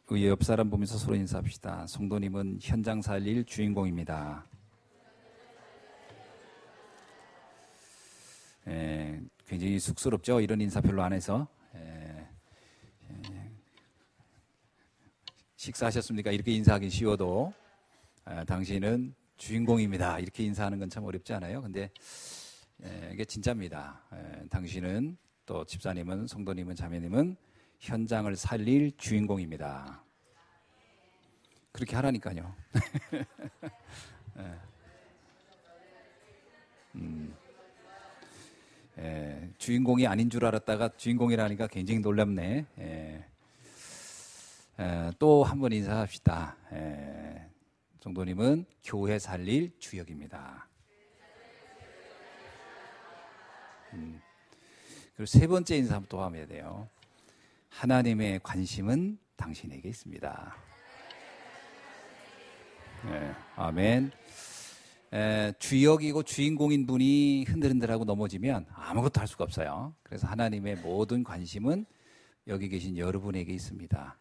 우리 옆 사람 보면서 서로 인사합시다. 성도님은 현장 살릴 주인공입니다. 굉장히 쑥스럽죠? 이런 인사 별로 안 해서. 식사하셨습니까? 이렇게 인사하기 쉬워도 당신은 주인공입니다. 이렇게 인사하는 건 참 어렵지 않아요? 근데 이게 진짜입니다. 당신은 또 집사님은 성도님은 자매님은 현장을 살릴 주인공입니다. 그렇게 하라니까요. 주인공이 아닌 줄 알았다가 주인공이라니까 굉장히 놀랍네. 또 한 번 인사합시다. 성도님은 교회 살릴 주역입니다. 그리고 세 번째 인사 또 하면 돼요. 하나님의 관심은 당신에게 있습니다. 아멘. 주역이고 주인공인 분이 흔들흔들하고 넘어지면 아무것도 할 수가 없어요. 그래서 하나님의 모든 관심은 여기 계신 여러분에게 있습니다.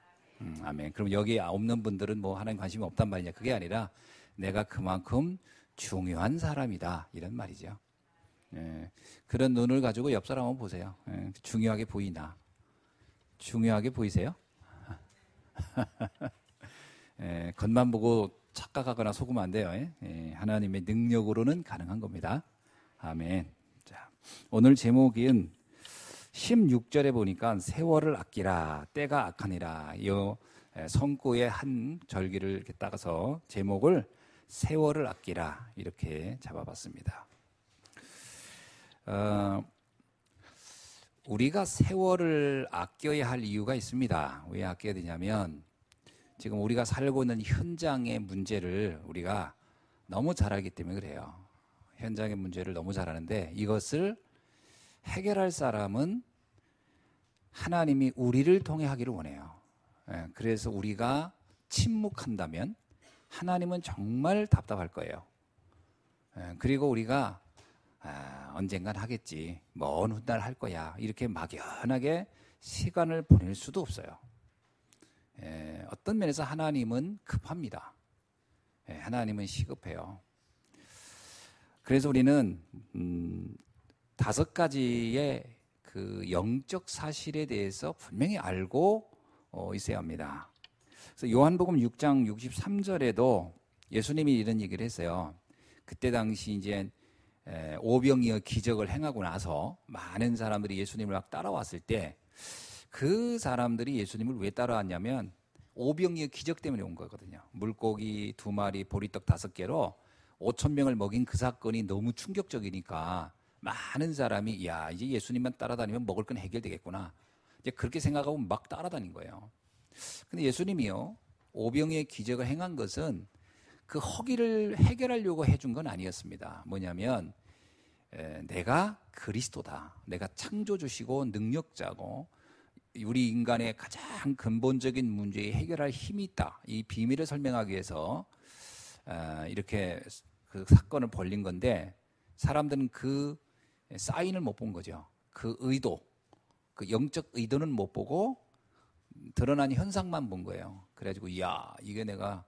아멘. 그럼 여기 없는 분들은 뭐 하나님 관심이 없단 말이냐? 그게 아니라 내가 그만큼 중요한 사람이다 이런 말이죠. 그런 눈을 가지고 옆 사람 한번 보세요. 중요하게 보이나? 중요하게 보이세요? 겉만 보고 착각하거나 속으면 안 돼요. 하나님의 능력으로는 가능한 겁니다. 아멘. 자, 오늘 제목은 16절에 보니까 세월을 아끼라 때가 악하니라. 이 성구의 한 절기를 이렇게 따가서 제목을 세월을 아끼라 이렇게 잡아봤습니다. 우리가 세월을 아껴야 할 이유가 있습니다. 왜 아껴야 되냐면 지금 우리가 살고 있는 현장의 문제를 우리가 너무 잘 알기 때문에 그래요. 현장의 문제를 너무 잘 아는데 이것을 해결할 사람은 하나님이 우리를 통해 하기를 원해요. 그래서 우리가 침묵한다면 하나님은 정말 답답할 거예요. 그리고 우리가 언젠간 하겠지, 먼 훗날 할 거야 이렇게 막연하게 시간을 보낼 수도 없어요. 어떤 면에서 하나님은 급합니다. 하나님은 시급해요. 그래서 우리는 5가지의 그 영적 사실에 대해서 분명히 알고 있어야 합니다. 그래서 요한복음 6장 63절에도 예수님이 이런 얘기를 했어요. 그때 당시 이제 오병이어 기적을 행하고 나서 많은 사람들이 예수님을 막 따라왔을 때 그 사람들이 예수님을 왜 따라왔냐면 오병이어 기적 때문에 온 거거든요. 물고기 2마리, 보리떡 5개로 5,000명을 먹인 그 사건이 너무 충격적이니까 많은 사람이 야 이제 예수님만 따라다니면 먹을 건 해결되겠구나. 이제 그렇게 생각하고 막 따라다닌 거예요. 근데 예수님이요 오병이어 기적을 행한 것은 그 허기를 해결하려고 해준 건 아니었습니다. 뭐냐면 내가 그리스도다. 내가 창조주시고 능력자고 우리 인간의 가장 근본적인 문제에 해결할 힘이 있다. 이 비밀을 설명하기 위해서 이렇게 그 사건을 벌린 건데 사람들은 그 사인을 못 본 거죠. 그 의도, 그 영적 의도는 못 보고 드러난 현상만 본 거예요. 그래가지고 야 이게 내가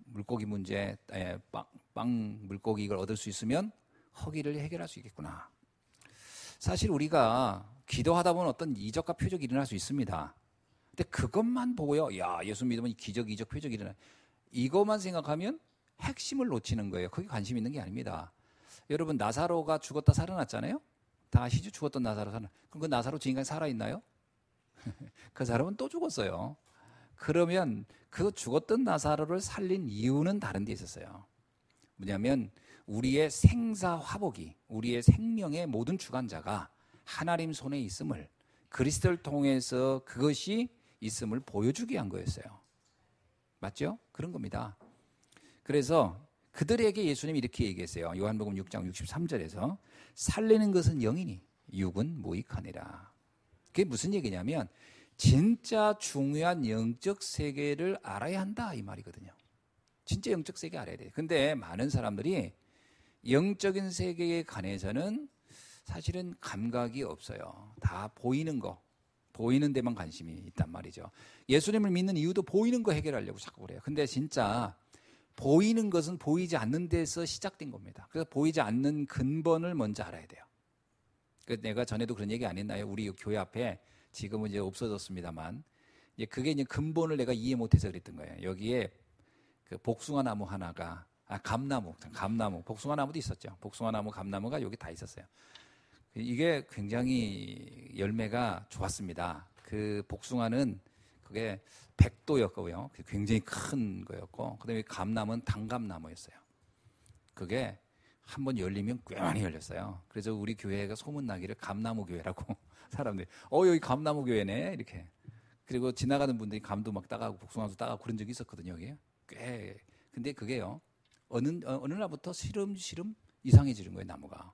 물고기 문제, 빵 물고기 이걸 얻을 수 있으면 허기를 해결할 수 있겠구나. 사실 우리가 기도하다 보면 어떤 이적과 표적이 일어날 수 있습니다. 근데 그것만 보고요. 야 예수 믿으면 기적, 이적, 표적이 일어나. 이것만 생각하면 핵심을 놓치는 거예요. 거기 관심 있는 게 아닙니다. 여러분 나사로가 죽었다 살아났잖아요. 다 아시죠? 죽었던 나사로 살아났. 그럼 그 나사로 지금까지 살아있나요? 그 사람은 또 죽었어요. 그러면 그 죽었던 나사로를 살린 이유는 다른 데 있었어요. 뭐냐면 우리의 생사화복이 우리의 생명의 모든 주관자가 하나님 손에 있음을 그리스도를 통해서 그것이 있음을 보여주게 한 거였어요. 맞죠? 그런 겁니다. 그래서 그들에게 예수님이 이렇게 얘기했어요. 요한복음 6장 63절에서 살리는 것은 영이니 육은 무익하니라. 그게 무슨 얘기냐면 진짜 중요한 영적 세계를 알아야 한다 이 말이거든요. 진짜 영적 세계 알아야 돼요. 근데 많은 사람들이 영적인 세계에 관해서는 사실은 감각이 없어요. 다 보이는 거, 보이는 데만 관심이 있단 말이죠. 예수님을 믿는 이유도 보이는 거 해결하려고 자꾸 그래요. 근데 진짜 보이는 것은 보이지 않는 데서 시작된 겁니다. 그래서 보이지 않는 근본을 먼저 알아야 돼요. 내가 전에도 그런 얘기 안 했나요? 우리 교회 앞에 지금은 이제 없어졌습니다만, 이제 그게 이제 근본을 내가 이해 못해서 그랬던 거예요. 여기에 그 복숭아 나무 하나가, 감나무, 복숭아 나무도 있었죠. 복숭아 나무, 감나무가 여기 다 있었어요. 이게 굉장히 열매가 좋았습니다. 그 복숭아는 그게 100도였고요. 굉장히 큰 거였고, 그 다음에 감나무는 단감나무였어요. 그게 한번 열리면 꽤 많이 열렸어요. 그래서 우리 교회가 소문나기를 감나무 교회라고 사람들이, 여기 감나무 교회네, 이렇게. 그리고 지나가는 분들이 감도 막 따가고 복숭아도 따가고 그런 적이 있었거든요, 여기. 꽤. 근데 그게요, 어느 날부터 시름시름 이상해지는 거예요, 나무가.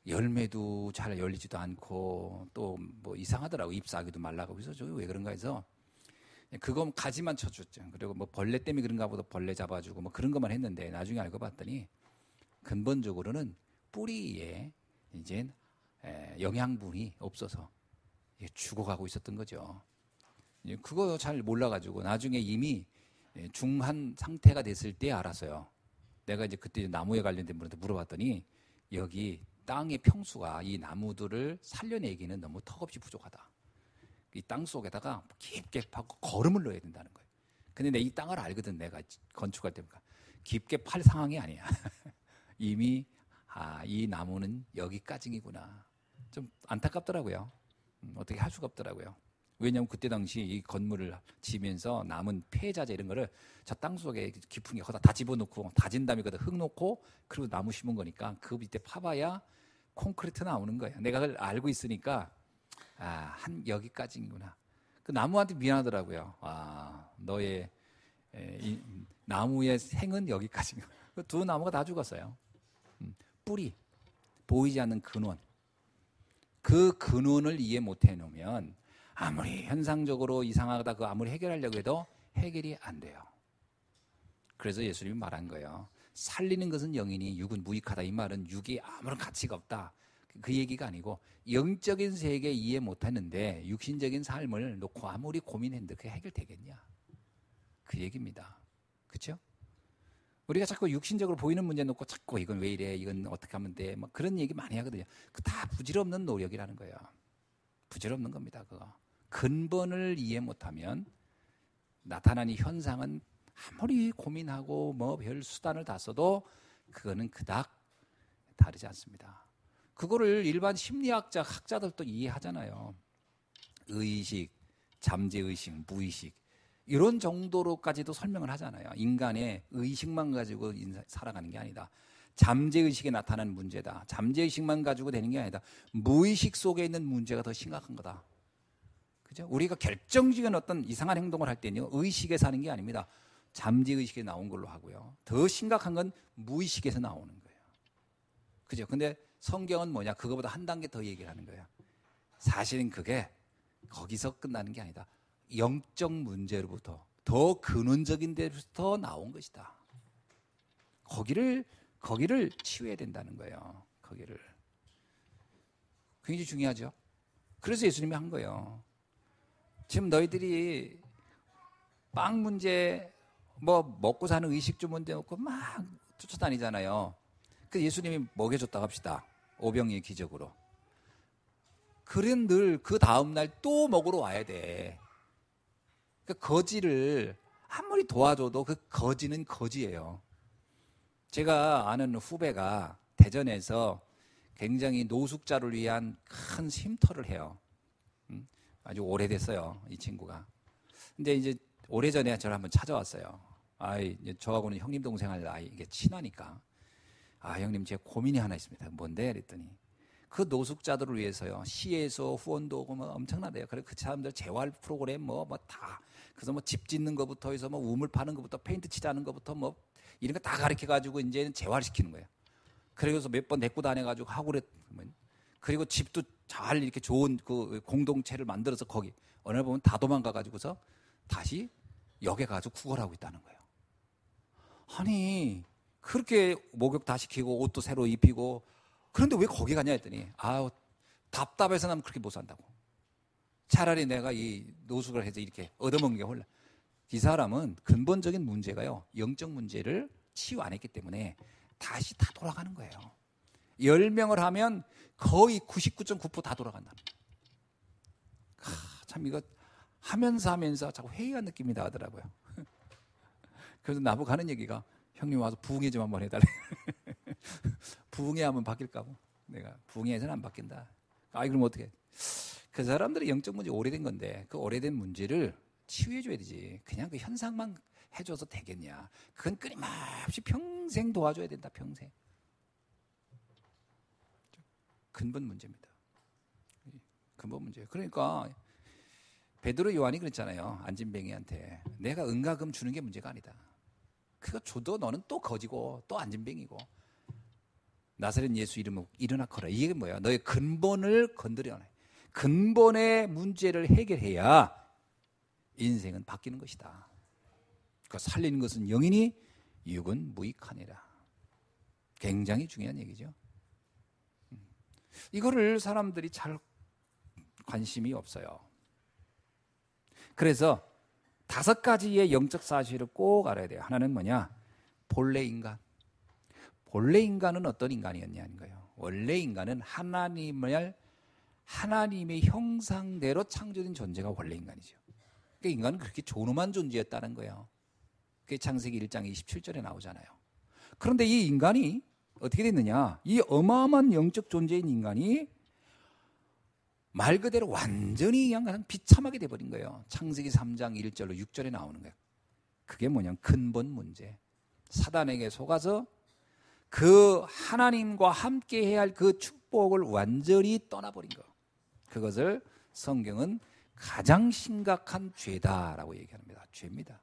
열매도 잘 열리지도 않고, 또 뭐 이상하더라고. 잎사귀도 말라가고. 그래서 저기 왜 그런가 해서, 그거 가지만 쳐줬죠. 그리고 뭐 벌레 때문에 그런가 보다 벌레 잡아주고 뭐 그런 것만 했는데, 나중에 알고 봤더니, 근본적으로는 뿌리에 이제 영양분이 없어서 죽어가고 있었던 거죠. 그거 잘 몰라가지고 나중에 이미 중한 상태가 됐을 때 알았어요. 내가 이제 그때 나무에 관련된 분한테 물어봤더니 여기 땅의 평수가 이 나무들을 살려내기는 너무 턱없이 부족하다. 이 땅 속에다가 깊게 파고 거름을 넣어야 된다는 거예요. 근데 내 이 땅을 알거든. 내가 건축할 때니까 깊게 팔 상황이 아니야. 이미 이 나무는 여기까지이구나. 좀 안타깝더라고요. 어떻게 할 수가 없더라고요. 왜냐하면 그때 당시 이 건물을 지면서 남은 폐자재 이런 거를 저 땅 속에 깊은 게 거기다 다 집어넣고 다진 다음에 거기다 흙 놓고 그리고 나무 심은 거니까 그 밑에 파봐야 콘크리트 나오는 거예요. 내가 그걸 알고 있으니까 한 여기까지이구나. 그 나무한테 미안하더라고요. 너의 이 나무의 생은 여기까지인가. 두 나무가 다 죽었어요. 뿌리, 보이지 않는 근원. 그 근원을 이해 못 해놓으면 아무리 현상적으로 이상하다 그 아무리 해결하려고 해도 해결이 안 돼요. 그래서 예수님이 말한 거예요. 살리는 것은 영이니 육은 무익하다. 이 말은 육이 아무런 가치가 없다. 그 얘기가 아니고 영적인 세계 이해 못했는데 육신적인 삶을 놓고 아무리 고민했는데 그게 해결되겠냐. 그 얘기입니다. 그렇죠? 우리가 자꾸 육신적으로 보이는 문제 놓고 자꾸 이건 왜 이래, 이건 어떻게 하면 돼, 막 그런 얘기 많이 하거든요. 그 다 부질없는 노력이라는 거예요. 부질없는 겁니다. 그거 근본을 이해 못하면 나타나는 현상은 아무리 고민하고 뭐 별 수단을 다 써도 그거는 그닥 다르지 않습니다. 그거를 일반 심리학자 학자들도 이해하잖아요. 의식, 잠재의식, 무의식 이런 정도로까지도 설명을 하잖아요. 인간의 의식만 가지고 살아가는 게 아니다. 잠재의식에 나타나는 문제다. 잠재의식만 가지고 되는 게 아니다. 무의식 속에 있는 문제가 더 심각한 거다. 그죠? 우리가 결정적인 어떤 이상한 행동을 할 때는요, 의식에 사는 게 아닙니다. 잠재의식에 나온 걸로 하고요. 더 심각한 건 무의식에서 나오는 거예요. 그죠? 근데 성경은 뭐냐? 그거보다 한 단계 더 얘기를 하는 거예요. 사실은 그게 거기서 끝나는 게 아니다. 영적 문제로부터 더 근원적인 데부터 나온 것이다. 거기를 치유해야 된다는 거예요. 거기를. 굉장히 중요하죠. 그래서 예수님이 한 거예요. 지금 너희들이 빵 문제, 뭐 먹고 사는 의식주 문제 놓고 막 쫓아다니잖아요. 그래서 예수님이 먹여줬다고 합시다. 오병이의 기적으로. 그런 늘 그 다음날 또 먹으러 와야 돼. 그 거지를 아무리 도와줘도 그 거지는 거지예요. 제가 아는 후배가 대전에서 굉장히 노숙자를 위한 큰 쉼터를 해요. 아주 오래됐어요, 이 친구가. 근데 이제 오래전에 저를 한번 찾아왔어요. 저하고는 형님 동생 할 나이, 이게 친하니까. 형님, 제 고민이 하나 있습니다. 뭔데? 그랬더니 그 노숙자들을 위해서요, 시에서 후원도 오고 뭐 엄청나대요. 그래 그 사람들 재활 프로그램 뭐 다. 그래서 뭐 집 짓는 것부터 해서 뭐 우물 파는 것부터 페인트 칠하는 것부터 뭐 이런 거 다 가르쳐 가지고 이제는 재활시키는 거예요. 그래서 몇 번 데리고 다녀가지고 하고 그랬. 그리고 집도 잘 이렇게 좋은 그 공동체를 만들어서 거기 어느 날 보면 다 도망가 가지고서 다시 역에 가서 구걸하고 있다는 거예요. 아니 그렇게 목욕 다 시키고 옷도 새로 입히고 그런데 왜 거기 가냐 했더니 답답해서 난 그렇게 못 산다고. 차라리 내가 이 노숙을 해서 이렇게 얻어먹는 게 홀라. 이 사람은 근본적인 문제가요, 영적 문제를 치유 안 했기 때문에 다시 다 돌아가는 거예요. 10명을 하면 거의 99.9% 다 돌아간다는 거예요. 참 이거 하면서 자꾸 회의한 느낌이 나더라고요. 그래서 나보고 하는 얘기가, 형님 와서 부흥회 좀 한번 해달래. 부흥회 하면 바뀔까 뭐. 내가 부흥회에서는 안 바뀐다. 그럼 어떻게? 그 사람들의 영적 문제 오래된 건데 그 오래된 문제를 치유해 줘야 되지. 그냥 그 현상만 해줘서 되겠냐. 그건 끊임없이 평생 도와줘야 된다. 평생. 근본 문제입니다. 근본 문제. 그러니까 베드로 요한이 그랬잖아요. 안진뱅이한테 내가 은가금 주는 게 문제가 아니다. 그거 줘도 너는 또 거지고 또 안진뱅이고. 나사렛 예수 이름으로 일어나 커라. 이게 뭐야? 너의 근본을 건드려내. 근본의 문제를 해결해야 인생은 바뀌는 것이다. 그러니까 살리는 것은 영이니 육은 무익하니라. 굉장히 중요한 얘기죠. 이거를 사람들이 잘 관심이 없어요. 그래서 5가지의 영적 사실을 꼭 알아야 돼요. 하나는 뭐냐? 본래 인간. 본래 인간은 어떤 인간이었냐는 거예요. 원래 인간은 하나님의 형상대로 창조된 존재가 원래 인간이죠. 그러니까 인간은 그렇게 존엄한 존재였다는 거예요. 그게 창세기 1장 27절에 나오잖아요. 그런데 이 인간이 어떻게 됐느냐? 이 어마어마한 영적 존재인 인간이 말 그대로 완전히 그냥 비참하게 돼버린 거예요. 창세기 3장 1절로 6절에 나오는 거예요. 그게 뭐냐면 근본 문제. 사단에게 속아서 그 하나님과 함께 해야 할 그 축복을 완전히 떠나버린 거. 그것을 성경은 가장 심각한 죄다라고 얘기합니다. 죄입니다.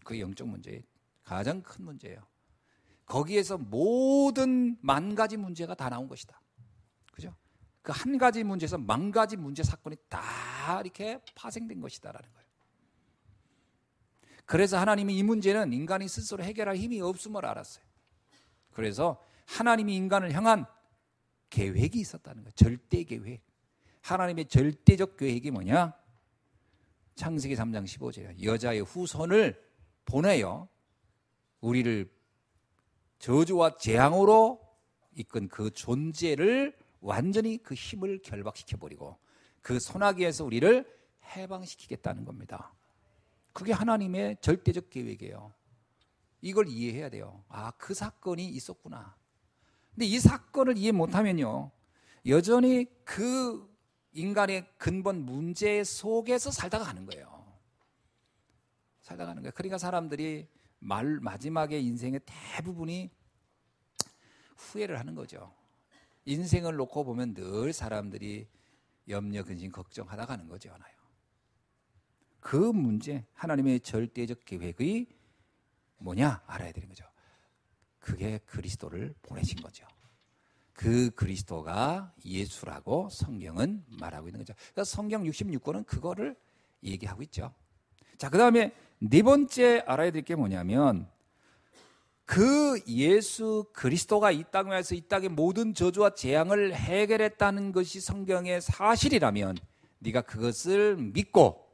그 영적 문제의 가장 큰 문제예요. 거기에서 모든 10,000가지 문제가 다 나온 것이다. 그죠? 그 한 가지 문제에서 10,000가지 문제 사건이 다 이렇게 파생된 것이다라는 거예요. 그래서 하나님이 이 문제는 인간이 스스로 해결할 힘이 없음을 알았어요. 그래서 하나님이 인간을 향한 계획이 있었다는 거예요. 절대 계획. 하나님의 절대적 계획이 뭐냐? 창세기 3장 15절이에요. 여자의 후손을 보내요. 우리를 저주와 재앙으로 이끈 그 존재를 완전히 그 힘을 결박시켜버리고 그 소나기에서 우리를 해방시키겠다는 겁니다. 그게 하나님의 절대적 계획이에요. 이걸 이해해야 돼요. 아, 그 사건이 있었구나. 근데 이 사건을 이해 못하면요, 여전히 그 인간의 근본 문제 속에서 살다가 가는 거예요. 살다가 가는 거예요. 그러니까 사람들이 마지막에 인생의 대부분이 후회를 하는 거죠. 인생을 놓고 보면 늘 사람들이 염려, 근심, 걱정하다 가는 거죠. 그 문제, 하나님의 절대적 계획의 뭐냐 알아야 되는 거죠. 그게 그리스도를 보내신 거죠. 그 그리스도가 예수라고 성경은 말하고 있는 거죠. 그래서 성경 66권은 그거를 얘기하고 있죠. 자, 그 다음에 네 번째 알아야 될 게 뭐냐면 그 예수 그리스도가 이 땅에 와서 이 땅의 모든 저주와 재앙을 해결했다는 것이 성경의 사실이라면 네가 그것을 믿고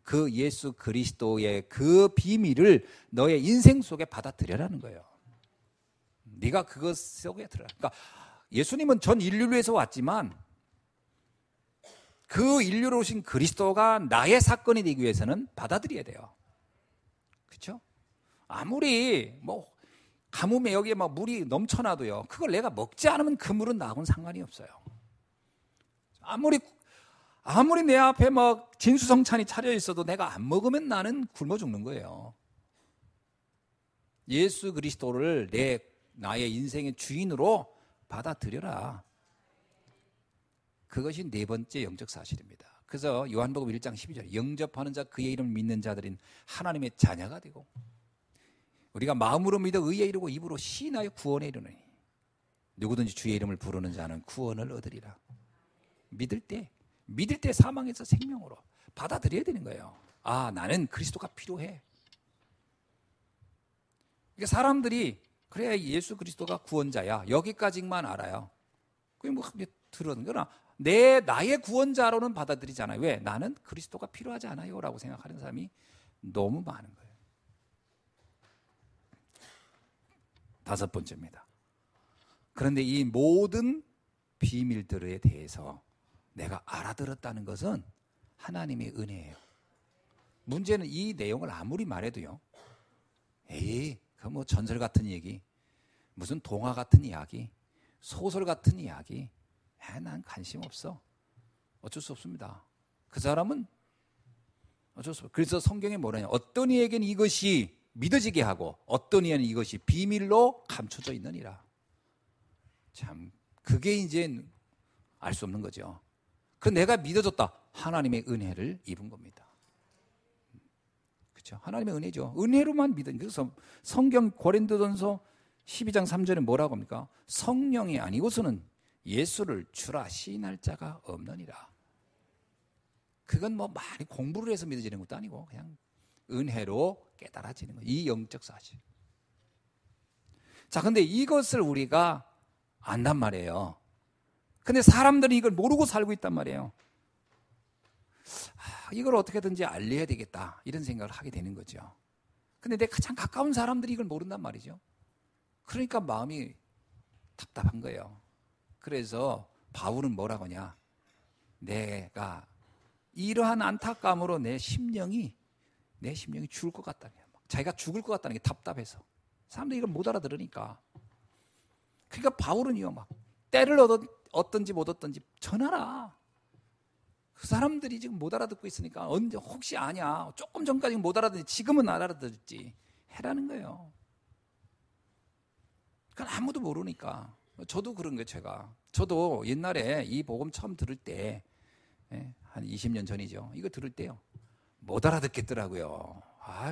그 예수 그리스도의 그 비밀을 너의 인생 속에 받아들여라는 거예요. 네가 그것 속에 들어라. 그러니까 예수님은 전 인류를 위해서 왔지만 그 인류로 오신 그리스도가 나의 사건이 되기 위해서는 받아들여야 돼요. 그렇죠? 아무리 뭐 가뭄에 여기에 막 물이 넘쳐나도요, 그걸 내가 먹지 않으면 그 물은 나하고는 상관이 없어요. 아무리 내 앞에 막 진수성찬이 차려 있어도 내가 안 먹으면 나는 굶어 죽는 거예요. 예수 그리스도를 나의 인생의 주인으로 받아들여라. 그것이 네 번째 영적 사실입니다. 그래서 요한복음 1장 12절 영접하는 자 그의 이름을 믿는 자들인 하나님의 자녀가 되고 우리가 마음으로 믿어 의에 이르고 입으로 시인하여 구원에 이르느니 누구든지 주의 이름을 부르는 자는 구원을 얻으리라. 믿을 때 사망에서 생명으로 받아들여야 되는 거예요. 아, 나는 그리스도가 필요해. 그러니까 사람들이 그래 예수 그리스도가 구원자야 여기까지만 알아요. 그게 뭐 들었는 거나 나의 구원자로는 받아들이잖아요. 왜? 나는 그리스도가 필요하지 않아요 라고 생각하는 사람이 너무 많은 거예요. 다섯 번째입니다. 그런데 이 모든 비밀들에 대해서 내가 알아들었다는 것은 하나님의 은혜예요. 문제는 이 내용을 아무리 말해도요, 그 뭐 전설 같은 얘기, 무슨 동화 같은 이야기, 소설 같은 이야기, 난 관심 없어. 어쩔 수 없습니다. 그 사람은 어쩔 수 없어요. 그래서 성경에 뭐라냐, 어떤 이에게는 이것이 믿어지게 하고 어떤 이에는 이것이 비밀로 감춰져 있느니라. 참 그게 이제 알 수 없는 거죠. 그 내가 믿어졌다, 하나님의 은혜를 입은 겁니다. 그렇죠? 하나님의 은혜죠. 은혜로만 믿은. 그래서 성경 고린도전서 12장 3절에 뭐라고 합니까? 성령이 아니고서는 예수를 주라 시인할 자가 없느니라. 그건 뭐 많이 공부를 해서 믿어지는 것도 아니고 그냥 은혜로 깨달아지는 거예요. 이 영적 사실. 자, 근데 이것을 우리가 안단 말이에요. 근데 사람들이 이걸 모르고 살고 있단 말이에요. 이걸 어떻게든지 알려야 되겠다 이런 생각을 하게 되는 거죠. 근데 내 가장 가까운 사람들이 이걸 모른단 말이죠. 그러니까 마음이 답답한 거예요. 그래서 바울은 뭐라고 하냐, 내가 이러한 안타까움으로 내 심령이 죽을 것 같다는 거예요. 자기가 죽을 것 같다는 게 답답해서. 사람들이 이걸 못 알아들으니까. 그러니까 바울은요, 막 때를 얻든지 못 얻든지 전하라. 그 사람들이 지금 못 알아듣고 있으니까 언제 혹시 아냐, 조금 전까지는 못 알아듣지 지금은 알아듣지 해라는 거예요. 그건 아무도 모르니까. 저도 그런 거예요. 저도 옛날에 이 복음 처음 들을 때, 한 20년 전이죠. 이거 들을 때요, 못 알아듣겠더라고요.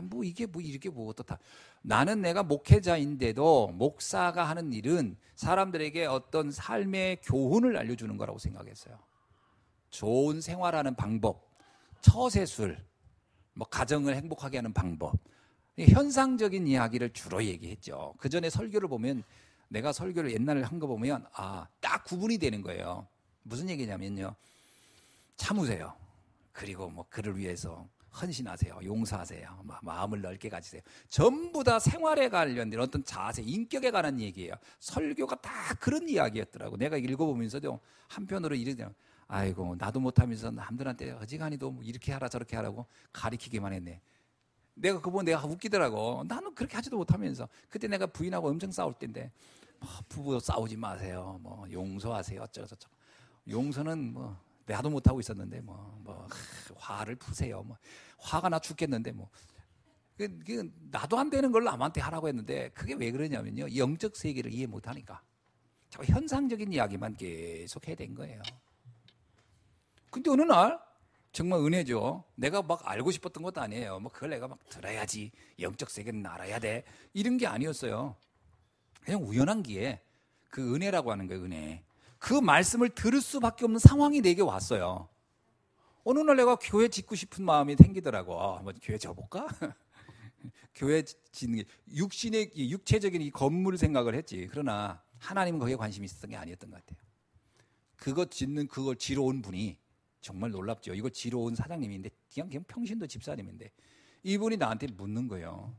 뭐 이게 뭐 이렇게 뭐 어떻다. 나는 내가 목회자인데도 목사가 하는 일은 사람들에게 어떤 삶의 교훈을 알려주는 거라고 생각했어요. 좋은 생활하는 방법, 처세술, 뭐 가정을 행복하게 하는 방법, 현상적인 이야기를 주로 얘기했죠. 그 전에 설교를 보면, 내가 설교를 옛날에 한 거 보면 딱 구분이 되는 거예요. 무슨 얘기냐면요, 참으세요. 그리고 뭐 그를 위해서 헌신하세요. 용서하세요. 마음을 넓게 가지세요. 전부 다 생활에 관련된 어떤 자세, 인격에 관한 얘기예요. 설교가 다 그런 이야기였더라고. 내가 읽어보면서도 한편으로 이러잖아요. 아이고, 나도 못하면서 남들한테 어지간히도 뭐 이렇게 하라 저렇게 하라고 가리키기만 했네. 내가 그거 보고 내가 웃기더라고. 나는 그렇게 하지도 못하면서. 그때 내가 부인하고 엄청 싸울 때인데, 부부 싸우지 마세요. 뭐 용서하세요. 어쩌고저쩌고. 용서는 뭐 나도 못하고 있었는데 화를 푸세요. 뭐 화가 나 죽겠는데 나도 안 되는 걸 남한테 하라고 했는데, 그게 왜 그러냐면요, 영적 세계를 이해 못하니까 자꾸 현상적인 이야기만 계속 해야 된 거예요. 근데 어느 날 정말 은혜죠. 내가 막 알고 싶었던 것도 아니에요. 그걸 내가 막 들어야지, 영적 세계는 알아야 돼, 이런 게 아니었어요. 그냥 우연한 기회에 그 은혜라고 하는 거예요. 은혜. 그 말씀을 들을 수밖에 없는 상황이 내게 왔어요. 어느 날 내가 교회 짓고 싶은 마음이 생기더라고. 한번 교회 져볼까? 교회 짓는 게 육체적인 이 건물 생각을 했지. 그러나 하나님은 거기에 관심이 있었던 게 아니었던 것 같아요. 그걸 지러 온 분이 정말 놀랍죠. 이걸 지러 온 사장님인데, 그냥 평신도 집사님인데, 이분이 나한테 묻는 거예요.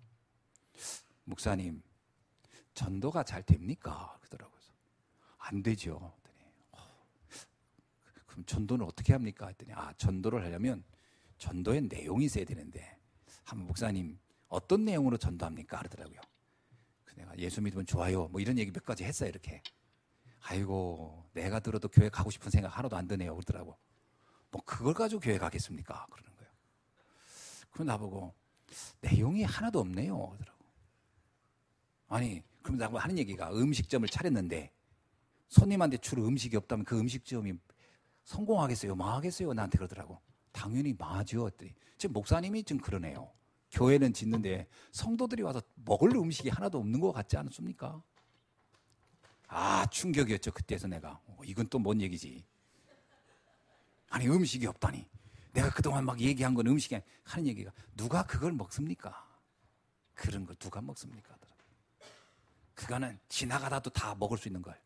목사님, 전도가 잘 됩니까? 그러더라고요. 안 되죠. 그럼 전도는 어떻게 합니까? 했더니 전도를 하려면 전도의 내용이 있어야 되는데, 한번 목사님 어떤 내용으로 전도합니까? 그러더라고요. 내가 예수 믿으면 좋아요, 뭐 이런 얘기 몇 가지 했어요. 이렇게. 아이고, 내가 들어도 교회 가고 싶은 생각 하나도 안 드네요. 그러더라고. 그걸 가지고 교회 가겠습니까? 그러는 거예요. 그럼 나보고 내용이 하나도 없네요. 그러더라고. 아니, 그럼 나하고 하는 얘기가, 음식점을 차렸는데 손님한테 줄 음식이 없다면 그 음식점이 성공하겠어요? 망하겠어요? 나한테 그러더라고. 당연히 망하죠. 했더니 지금 목사님이 지금 그러네요. 교회는 짓는데 성도들이 와서 먹을 음식이 하나도 없는 것 같지 않습니까? 충격이었죠. 그때서 내가 이건 또 뭔 얘기지? 아니, 음식이 없다니. 내가 그동안 막 얘기한 건 음식이 아니, 하는 얘기가, 누가 그걸 먹습니까? 그런 걸 누가 먹습니까? 그거는 지나가다도 다 먹을 수 있는 걸.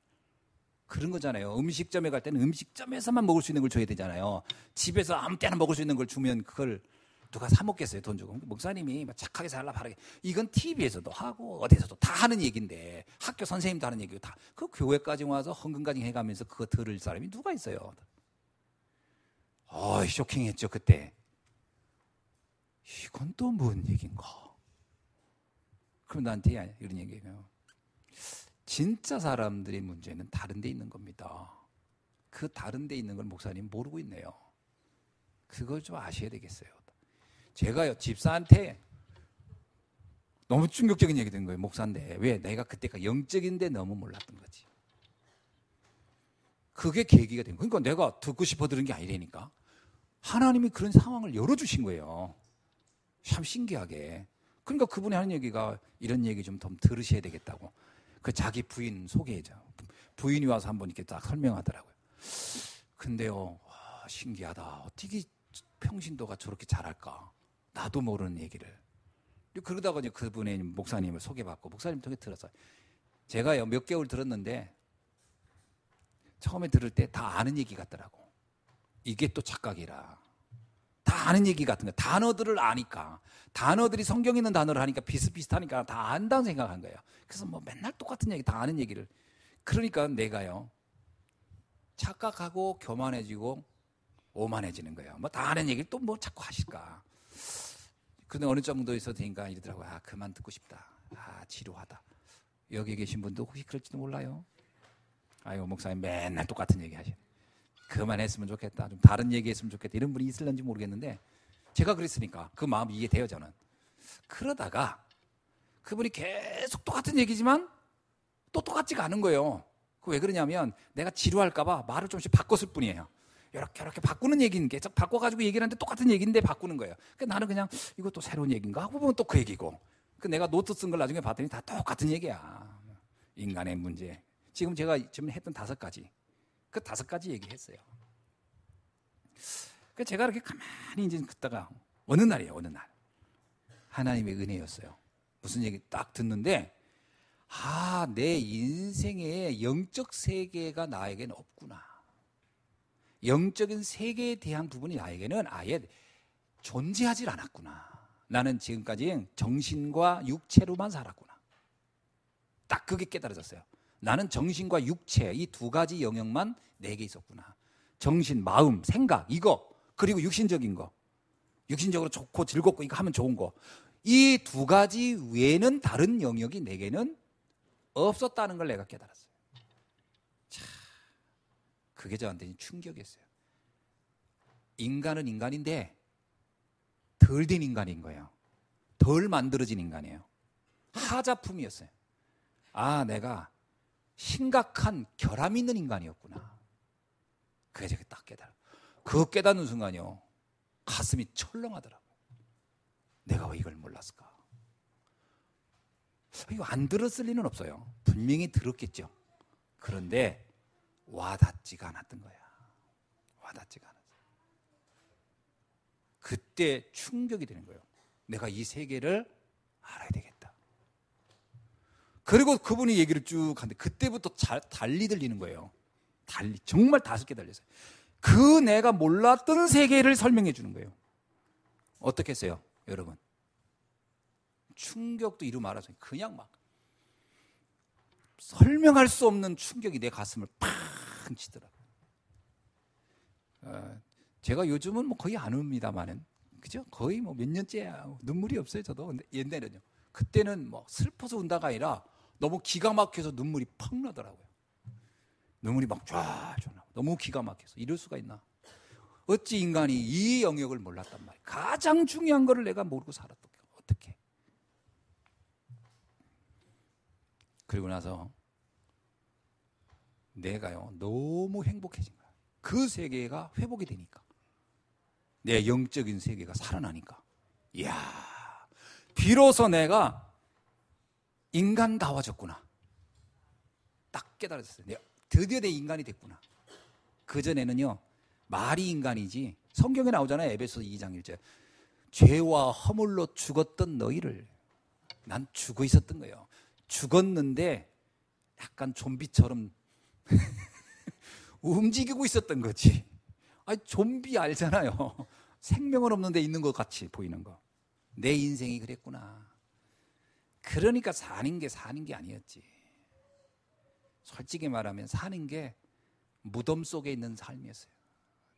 그런 거잖아요. 음식점에 갈 때는 음식점에서만 먹을 수 있는 걸 줘야 되잖아요. 집에서 아무 때나 먹을 수 있는 걸 주면 그걸 누가 사 먹겠어요, 돈 주고. 목사님이 막 착하게 살라 바라게. 이건 TV에서도 하고 어디서도 다 하는 얘기인데, 학교 선생님도 하는 얘기고 다. 그 교회까지 와서 헌금까지 해가면서 그거 들을 사람이 누가 있어요? 쇼킹했죠, 그때. 이건 또 뭔 얘기인가? 그럼 나한테 이런 얘기예요. 진짜 사람들의 문제는 다른 데 있는 겁니다. 그 다른 데 있는 걸 목사님 모르고 있네요. 그걸 좀 아셔야 되겠어요. 제가요, 집사한테 너무 충격적인 얘기 된 거예요, 목사인데. 왜? 내가 그때가 영적인데 너무 몰랐던 거지. 그게 계기가 된 거예요. 그러니까 내가 듣고 싶어 들은 게 아니라니까. 하나님이 그런 상황을 열어주신 거예요. 참 신기하게. 그러니까 그분이 하는 얘기가 이런 얘기 좀 더 들으셔야 되겠다고. 그 자기 부인 소개해줘. 부인이 와서 한번 이렇게 딱 설명하더라고요. 근데요, 신기하다. 어떻게 평신도가 저렇게 잘할까? 나도 모르는 얘기를. 그러다가 이제 그분의 목사님을 소개받고 목사님 통해 들었어요. 제가요, 몇 개월 들었는데 처음에 들을 때 다 아는 얘기 같더라고. 이게 또 착각이라. 다 아는 얘기 같은 거. 단어들을 아니까. 단어들이 성경에 있는 단어를 하니까 비슷비슷하니까 다 안다고 생각한 거예요. 그래서 뭐 맨날 똑같은 얘기, 다 아는 얘기를. 그러니까 내가요, 착각하고 교만해지고 오만해지는 거예요. 뭐 다 아는 얘기를 또 뭐 자꾸 하실까. 근데 어느 정도에서 되니까 이러더라고요. 그만 듣고 싶다. 지루하다. 여기 계신 분도 혹시 그럴지도 몰라요. 아유, 목사님 맨날 똑같은 얘기 하시네. 그만했으면 좋겠다. 좀 다른 얘기 했으면 좋겠다. 이런 분이 있을는지 모르겠는데 제가 그랬으니까 그 마음 이해돼요, 저는. 그러다가 그분이 계속 똑같은 얘기지만 또 똑같지가 않은 거예요. 그 왜 그러냐면 내가 지루할까 봐 말을 조금씩 바꿨을 뿐이에요. 이렇게 바꾸는 얘기는 계속 바꿔가지고 얘기를 하는데 똑같은 얘기인데 바꾸는 거예요. 그러니까 나는 그냥 이것도 새로운 얘기인가 하고 보면 또 그 얘기고. 그 내가 노트 쓴 걸 나중에 봤더니 다 똑같은 얘기야. 인간의 문제. 지금 제가 지금 했던 5가지. 그 5가지 얘기했어요. 그 제가 이렇게 가만히 이제 듣다가 어느 날이에요, 어느 날. 하나님의 은혜였어요. 무슨 얘기 딱 듣는데, 내 인생에 영적 세계가 나에게는 없구나. 영적인 세계에 대한 부분이 나에게는 아예 존재하지 않았구나. 나는 지금까지 정신과 육체로만 살았구나. 딱 그게 깨달아졌어요. 나는 정신과 육체 이 2가지 영역만 내게 있었구나. 정신, 마음, 생각 이거 그리고 육신적인 거. 육신적으로 좋고 즐겁고 이거 하면 좋은 거. 이 2가지 외에는 다른 영역이 내게는 없었다는 걸 내가 깨달았어요. 참, 그게 저한테는 충격이었어요. 인간은 인간인데 덜 된 인간인 거예요. 덜 만들어진 인간이에요. 하자품이었어요. 내가 심각한 결함 있는 인간이었구나. 그게 제가 딱 깨달아요. 그 깨닫는 순간이요, 가슴이 철렁하더라고요. 내가 왜 이걸 몰랐을까? 이거 안 들었을 리는 없어요. 분명히 들었겠죠. 그런데 와닿지가 않았던 거야. 와닿지가 않았어요. 그때 충격이 되는 거예요. 내가 이 세계를 알아야 되겠다. 그리고 그분이 얘기를 쭉 하는데 그때부터 달리 들리는 거예요. 정말 5개 달렸어요. 그 내가 몰랐던 세계를 설명해 주는 거예요. 어떻게 했어요, 여러분? 충격도 이루 말하죠. 그냥 막 설명할 수 없는 충격이 내 가슴을 팍 치더라고요. 제가 요즘은 뭐 거의 안 웁니다만은, 그죠? 거의 뭐 몇 년째 눈물이 없어요, 저도. 근데 옛날에는요. 그때는 뭐 슬퍼서 운다가 아니라 너무 기가 막혀서 눈물이 팍 나더라고요. 눈물이 막 쫙쫙 나고 너무 기가 막혀서 이럴 수가 있나? 어찌 인간이 이 영역을 몰랐단 말이에요. 가장 중요한 거를 내가 모르고 살았던 거예요. 어떻게? 그리고 나서 내가요 너무 행복해진 거야. 그 세계가 회복이 되니까, 내 영적인 세계가 살아나니까, 이야, 비로소 내가 인간다워졌구나. 딱 깨달았어요. 내가 드디어 내 인간이 됐구나. 그전에는요 말이 인간이지, 성경에 나오잖아요. 에베소 2장 1절. 죄와 허물로 죽었던 너희를, 난 죽어 있었던 거예요. 죽었는데 약간 좀비처럼 움직이고 있었던 거지. 아니, 좀비 알잖아요. 생명은 없는데 있는 것 같이 보이는 거. 내 인생이 그랬구나. 그러니까 사는 게 아니었지. 솔직히 말하면 사는 게 무덤 속에 있는 삶이었어요.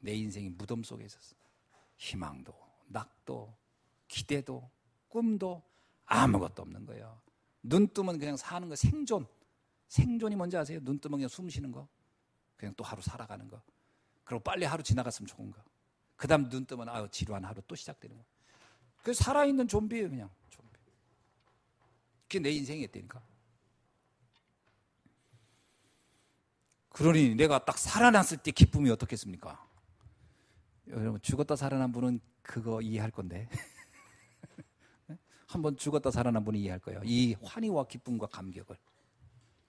내 인생이 무덤 속에 있었어. 희망도, 낙도, 기대도, 꿈도 아무것도 없는 거예요. 눈 뜨면 그냥 사는 거, 생존. 생존이 뭔지 아세요? 눈 뜨면 그냥 숨 쉬는 거. 그냥 또 하루 살아가는 거. 그리고 빨리 하루 지나갔으면 좋은 거. 그 다음 눈 뜨면 아유 지루한 하루 또 시작되는 거. 그 살아있는 좀비예요. 그냥 좀비. 그게 내 인생이었다니까. 그러니 내가 딱 살아났을 때 기쁨이 어떻겠습니까? 여러분 죽었다 살아난 분은 그거 이해할 건데 한번 죽었다 살아난 분이 이해할 거예요. 이 환희와 기쁨과 감격을.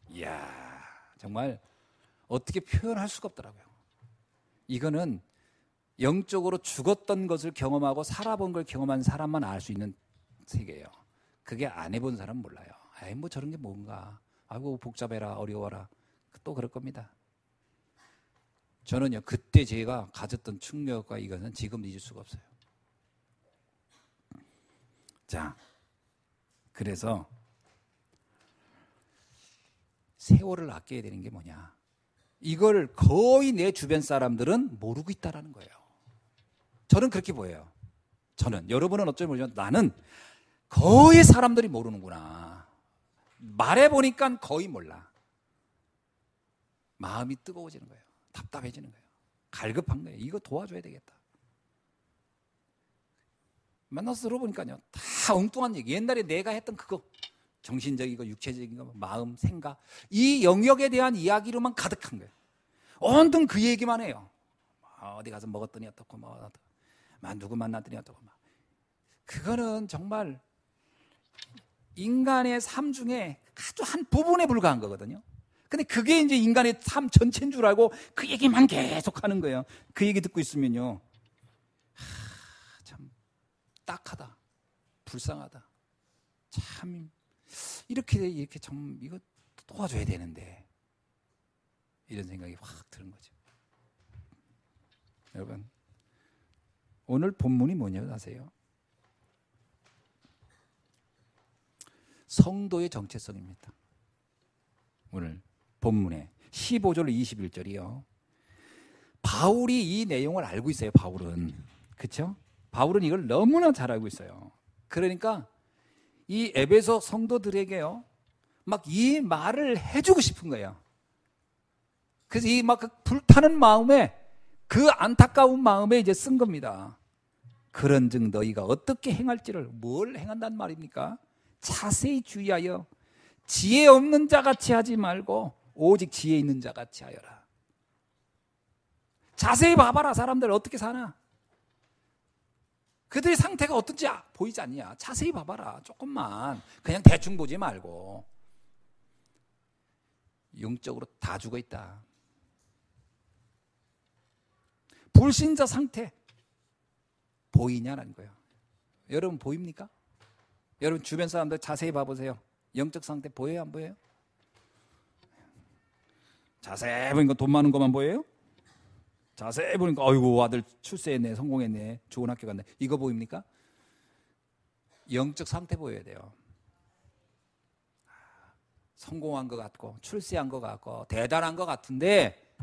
이야, 정말 어떻게 표현할 수가 없더라고요. 이거는 영적으로 죽었던 것을 경험하고 살아본 걸 경험한 사람만 알 수 있는 세계예요. 그게 안 해본 사람은 몰라요. 아이, 뭐 저런 게 뭔가. 아이고 복잡해라, 어려워라. 또 그럴 겁니다. 저는요, 그때 제가 가졌던 충격과 이것은 지금 잊을 수가 없어요. 자, 그래서 세월을 아껴야 되는 게 뭐냐. 이걸 거의 내 주변 사람들은 모르고 있다는 거예요. 저는 그렇게 보여요. 저는. 여러분은 어쩌면 모르지만 나는 거의 사람들이 모르는구나. 말해보니까 거의 몰라. 마음이 뜨거워지는 거예요. 답답해지는 거예요. 갈급한 거예요. 이거 도와줘야 되겠다. 만나서 들어보니까요, 다 엉뚱한 얘기. 옛날에 내가 했던 그거, 정신적이고 육체적인 거, 마음, 생각, 이 영역에 대한 이야기로만 가득한 거예요. 온통 그 얘기만 해요. 어디 가서 먹었더니 어떻고, 누구 만났더니 어떻고. 그거는 정말 인간의 삶 중에 아주 한 부분에 불과한 거거든요. 근데 그게 이제 인간의 삶 전체인 줄 알고 그 얘기만 계속 하는 거예요. 그 얘기 듣고 있으면요, 참 딱하다, 불쌍하다, 참 이렇게 좀 이거 도와줘야 되는데, 이런 생각이 확 드는 거죠. 여러분, 오늘 본문이 뭐냐고 아세요? 성도의 정체성입니다. 오늘 본문에 15절 21절이요. 바울이 이 내용을 알고 있어요. 바울은. 그렇죠? 바울은 이걸 너무나 잘 알고 있어요. 그러니까 이 에베소 성도들에게요, 막 이 말을 해주고 싶은 거예요. 그래서 이 막 불타는 마음에, 그 안타까운 마음에 이제 쓴 겁니다. 그런즉 너희가 어떻게 행할지를, 뭘 행한단 말입니까? 자세히 주의하여 지혜 없는 자 같이 하지 말고 오직 지혜 있는 자 같이 하여라. 자세히 봐봐라. 사람들 어떻게 사나? 그들의 상태가 어떤지 보이지 않냐? 자세히 봐봐라. 조금만. 그냥 대충 보지 말고. 영적으로 다 죽어 있다. 불신자 상태 보이냐는 거예요. 여러분 보입니까? 여러분 주변 사람들 자세히 봐보세요. 영적 상태 보여요, 안 보여요? 자세히 보니까 돈 많은 것만 보여요? 자세히 보니까 아이고 아들 출세했네, 성공했네, 좋은 학교 갔네, 이거 보입니까? 영적 상태 보여야 돼요. 성공한 것 같고 출세한 것 같고 대단한 것 같은데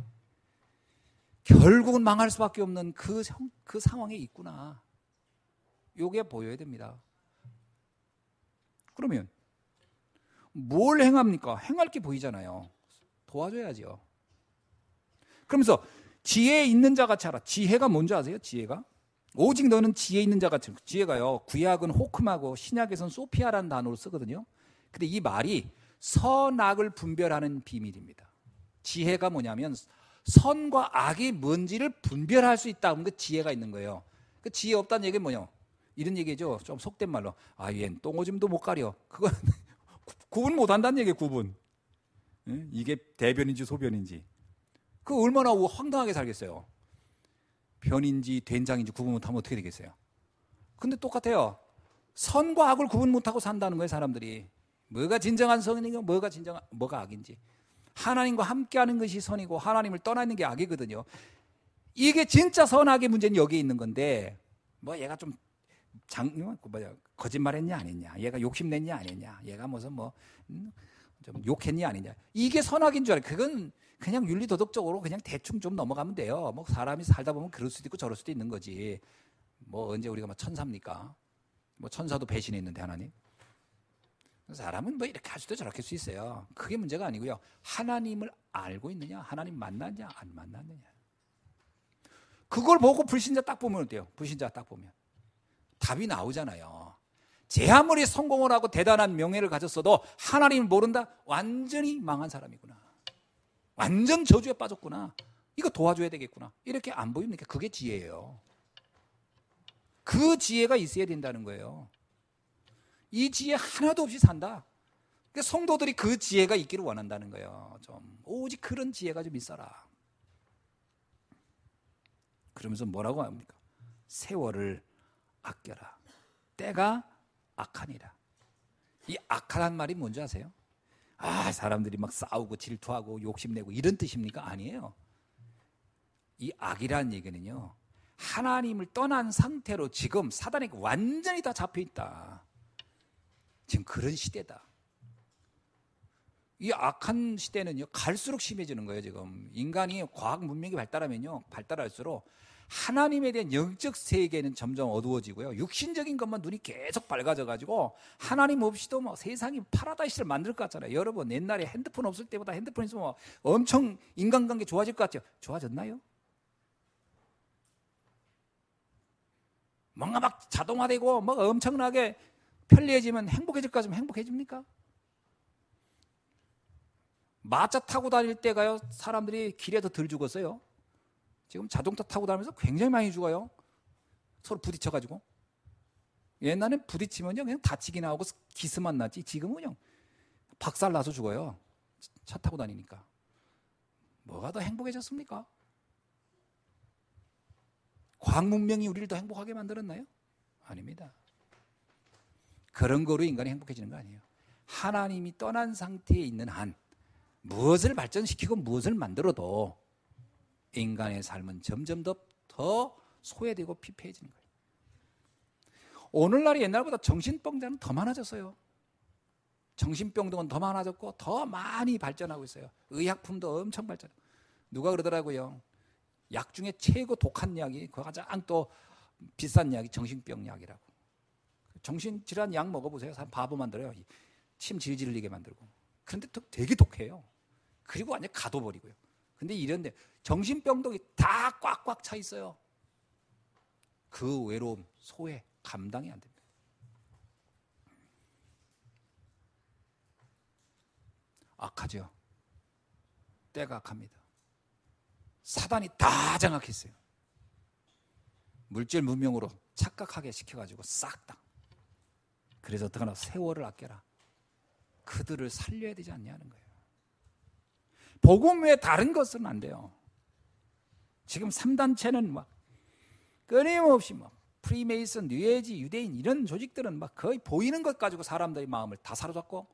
결국은 망할 수밖에 없는 그 상황에 있구나. 요게 보여야 됩니다. 그러면 뭘 행합니까? 행할 게 보이잖아요. 도와줘야죠. 그러면서 지혜 있는 자 같이 하라. 지혜가 뭔지 아세요? 지혜가? 오직 너는 지혜 있는 자 같이. 지혜가요, 구약은 호크마고 신약에서는 소피아라는 단어로 쓰거든요. 근데 이 말이 선악을 분별하는 비밀입니다. 지혜가 뭐냐면 선과 악이 뭔지를 분별할 수 있다. 그런 그 지혜가 있는 거예요. 그 지혜 없다는 얘기는 뭐냐? 이런 얘기죠. 좀 속된 말로. 아, 얘는 똥오줌도 못 가려. 그건 구분 못 한다는 얘기예요, 구분. 이게 대변인지 소변인지. 그 얼마나 황당하게 살겠어요. 변인지 된장인지 구분 못하면 어떻게 되겠어요? 근데 똑같아요. 선과 악을 구분 못하고 산다는 거예요, 사람들이. 뭐가 진정한 선이고 뭐가 악인지. 하나님과 함께하는 것이 선이고 하나님을 떠나 있는 게 악이거든요. 이게 진짜 선악의 문제는 여기에 있는 건데 뭐 얘가 좀 거짓말했냐 안 했냐, 얘가 욕심냈냐 안 했냐, 얘가 무슨 좀 욕했냐 안 했냐, 이게 선악인 줄 알아요. 그건 그냥 윤리도덕적으로 그냥 대충 좀 넘어가면 돼요. 뭐 사람이 살다 보면 그럴 수도 있고 저럴 수도 있는 거지. 뭐 언제 우리가 뭐 천사입니까? 뭐 천사도 배신했는데 하나님. 사람은 뭐 이렇게 할 수도 저렇게 할 수 있어요. 그게 문제가 아니고요. 하나님을 알고 있느냐, 하나님 만났냐 안 만났느냐. 그걸 보고 불신자 딱 보면 어때요? 불신자 딱 보면 답이 나오잖아요. 제 아무리 성공을 하고 대단한 명예를 가졌어도 하나님을 모른다? 완전히 망한 사람이구나. 완전 저주에 빠졌구나. 이거 도와줘야 되겠구나. 이렇게 안 보입니까? 그게 지혜예요. 그 지혜가 있어야 된다는 거예요. 이 지혜 하나도 없이 산다. 그러니까 성도들이 그 지혜가 있기를 원한다는 거예요. 좀 오직 그런 지혜가 좀 있어라. 그러면서 뭐라고 합니까? 세월을 아껴라. 때가 악하니라. 이 악하다는 말이 뭔지 아세요? 사람들이 막 싸우고 질투하고 욕심내고 이런 뜻입니까? 아니에요. 이 악이라는 얘기는요, 하나님을 떠난 상태로 지금 사단에게 완전히 다 잡혀있다. 지금 그런 시대다. 이 악한 시대는요, 갈수록 심해지는 거예요. 지금 인간이 과학 문명이 발달할수록 하나님에 대한 영적 세계는 점점 어두워지고요, 육신적인 것만 눈이 계속 밝아져가지고 하나님 없이도 뭐 세상이 파라다이스를 만들 것 같잖아요. 여러분 옛날에 핸드폰 없을 때보다 핸드폰 있으면 뭐 엄청 인간관계 좋아질 것 같죠? 좋아졌나요? 뭔가 막 자동화되고 막 엄청나게 편리해지면 행복해질 것 같으면 행복해집니까? 마차 타고 다닐 때가요, 사람들이 길에서 덜 죽었어요. 지금 자동차 타고 다니면서 굉장히 많이 죽어요. 서로 부딪혀가지고. 옛날엔 부딪히면요 그냥 다치기 나오고 기스만 나지, 지금은 그냥 박살 나서 죽어요. 차 타고 다니니까. 뭐가 더 행복해졌습니까? 과학 문명이 우리를 더 행복하게 만들었나요? 아닙니다. 그런 거로 인간이 행복해지는 거 아니에요. 하나님이 떠난 상태에 있는 한 무엇을 발전시키고 무엇을 만들어도 인간의 삶은 점점 더 소외되고 피폐해지는 거예요. 오늘날이 옛날보다 정신병자는 더 많아졌어요. 정신병동은 더 많아졌고 더 많이 발전하고 있어요. 의약품도 엄청 발전하고. 누가 그러더라고요. 약 중에 최고 독한 약이 그 가장 또 비싼 약이 정신병 약이라고. 정신질환 약 먹어보세요. 사람 바보 만들어요. 침 질질 흘리게 만들고. 그런데 되게 독해요. 그리고 완전 가둬버리고요. 근데 이런데 정신병동이 다 꽉꽉 차 있어요. 그 외로움, 소외, 감당이 안 됩니다. 악하죠. 때가 악합니다. 사단이 다 장악했어요. 물질 문명으로 착각하게 시켜가지고 싹 다. 그래서 어떡하나, 세월을 아껴라. 그들을 살려야 되지 않냐는 거예요. 복음 외에 다른 것은 안 돼요. 지금 3단체는 막 끊임없이 막 프리메이슨, 뉴에이지, 유대인 이런 조직들은 막 거의 보이는 것 가지고 사람들의 마음을 다 사로잡고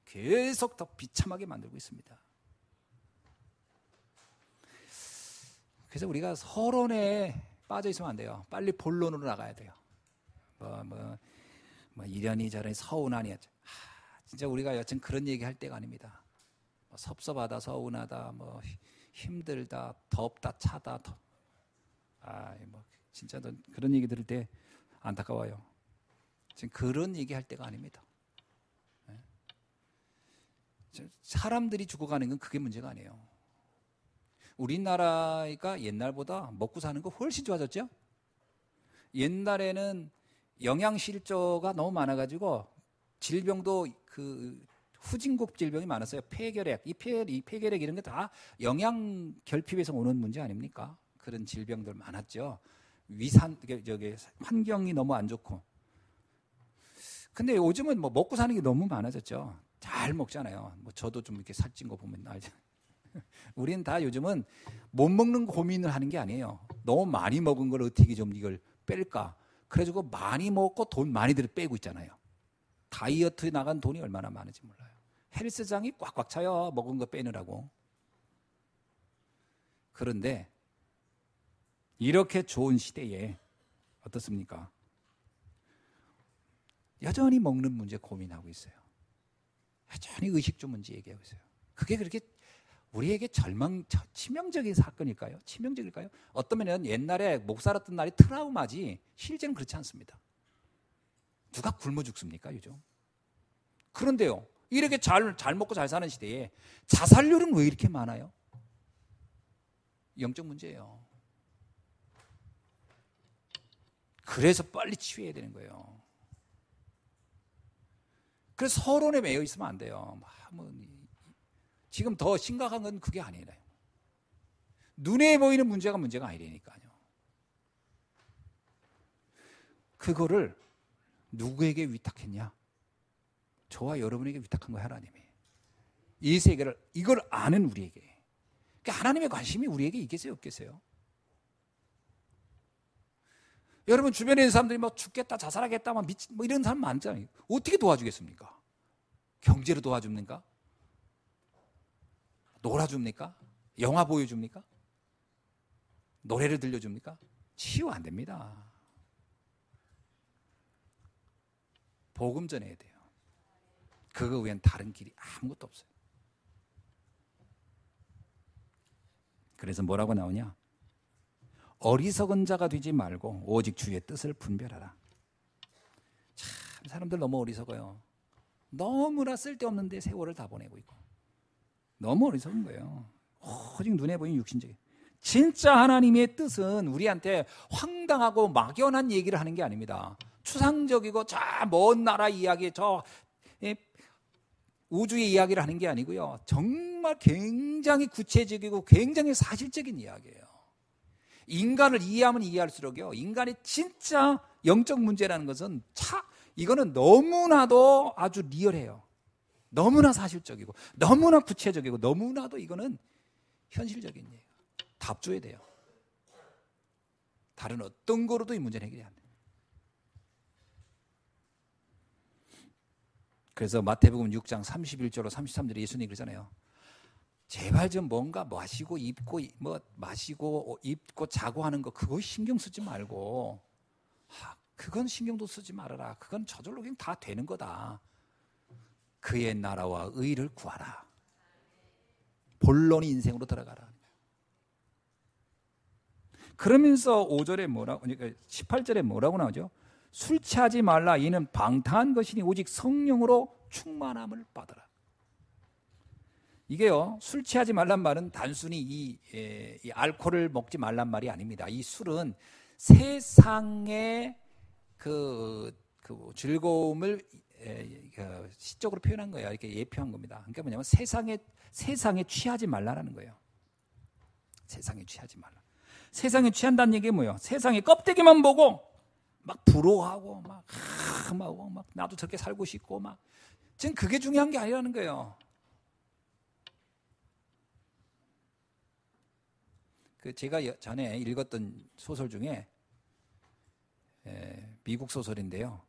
계속 더 비참하게 만들고 있습니다. 그래서 우리가 서론에 빠져 있으면 안 돼요. 빨리 본론으로 나가야 돼요. 이러니 저러니 서운하니. 진짜 우리가 여튼 그런 얘기 할 때가 아닙니다. 섭섭하다, 서운하다, 힘들다, 덥다, 차다. 진짜 그런 얘기 들을 때 안타까워요. 지금 그런 얘기 할 때가 아닙니다. 사람들이 죽어가는 건 그게 문제가 아니에요. 우리나라가 옛날보다 먹고 사는 거 훨씬 좋아졌죠? 옛날에는 영양실조가 너무 많아가지고 질병도 후진국 질병이 많았어요. 폐결핵, 이 폐결핵 이런 게 다 영양 결핍에서 오는 문제 아닙니까? 그런 질병들 많았죠. 환경이 너무 안 좋고. 근데 요즘은 먹고 사는 게 너무 많아졌죠. 잘 먹잖아요. 저도 좀 이렇게 살찐 거 보면 알잖아요. 우리는 다 요즘은 못 먹는 고민을 하는 게 아니에요. 너무 많이 먹은 걸 어떻게 좀 이걸 뺄까? 그래가지고 많이 먹고 돈 많이 들여 빼고 있잖아요. 다이어트에 나간 돈이 얼마나 많은지 몰라요. 헬스장이 꽉꽉 차요. 먹은 거 빼느라고. 그런데 이렇게 좋은 시대에 어떻습니까? 여전히 먹는 문제 고민하고 있어요. 여전히 의식주 문제 얘기하고 있어요. 그게 그렇게 우리에게 치명적인 사건일까요? 치명적일까요? 어떤 면은 옛날에 목 살았던 날이 트라우마지 실제는 그렇지 않습니다. 누가 굶어 죽습니까, 요즘? 그런데요, 이렇게 잘 먹고 잘 사는 시대에 자살률은 왜 이렇게 많아요? 영적 문제예요. 그래서 빨리 치유해야 되는 거예요. 그래서 서론에 매여 있으면 안 돼요. 지금 더 심각한 건 그게 아니에요. 눈에 보이는 문제가 아니라니까요. 그거를 누구에게 위탁했냐? 저와 여러분에게 위탁한 거예요, 하나님이. 이 세계를, 이걸 아는 우리에게. 그러니까 하나님의 관심이 우리에게 있겠어요, 없겠어요? 여러분 주변에 있는 사람들이 뭐 죽겠다, 자살하겠다, 뭐 이런 사람 많잖아요. 어떻게 도와주겠습니까? 경제로 도와줍니까? 놀아줍니까? 영화 보여줍니까? 노래를 들려줍니까? 치유 안 됩니다. 복음 전해야 돼요. 그거 외엔 다른 길이 아무것도 없어요. 그래서 뭐라고 나오냐? 어리석은 자가 되지 말고 오직 주의 뜻을 분별하라. 참 사람들 너무 어리석어요. 너무나 쓸데없는 데 세월을 다 보내고 있고 너무 어리석은 거예요. 오직 눈에 보이는 육신적인. 진짜 하나님의 뜻은 우리한테 황당하고 막연한 얘기를 하는 게 아닙니다. 추상적이고 저 먼 나라 이야기, 저 우주의 이야기를 하는 게 아니고요. 정말 굉장히 구체적이고 굉장히 사실적인 이야기예요. 인간을 이해하면 이해할수록요, 인간의 진짜 영적 문제라는 것은 이거는 너무나도 아주 리얼해요. 너무나 사실적이고 너무나 구체적이고 너무나도 이거는 현실적인 얘기예요. 답줘야 돼요. 다른 어떤 거로도 이 문제는 해결이 안 돼요. 그래서 마태복음 6장 31절로 33절에 예수님이 그러잖아요. 제발 좀 뭔가 마시고 입고 자고 하는 거 그거 신경 쓰지 말고 그건 신경도 쓰지 말아라. 그건 저절로 그냥 다 되는 거다. 그의 나라와 의를 구하라. 본론이 인생으로 들어가라. 그러면서 5절에 그러니까 18절에 뭐라고 나오죠? 술 취하지 말라. 이는 방탕한 것이니 오직 성령으로 충만함을 받아라. 이게요, 술 취하지 말란 말은 단순히 이 알코올을 먹지 말란 말이 아닙니다. 이 술은 세상의 그 즐거움을 시적으로 표현한 거예요. 이렇게 예표한 겁니다. 그러니까 뭐냐면 세상에 취하지 말라라는 거예요. 세상에 취하지 말라. 세상에 취한다는 얘기가 뭐예요? 세상의 껍데기만 보고 막 부러워하고 막 나도 저렇게 살고 싶고 지금 그게 중요한 게 아니라는 거예요. 제가 전에 읽었던 소설 중에 미국 소설인데요.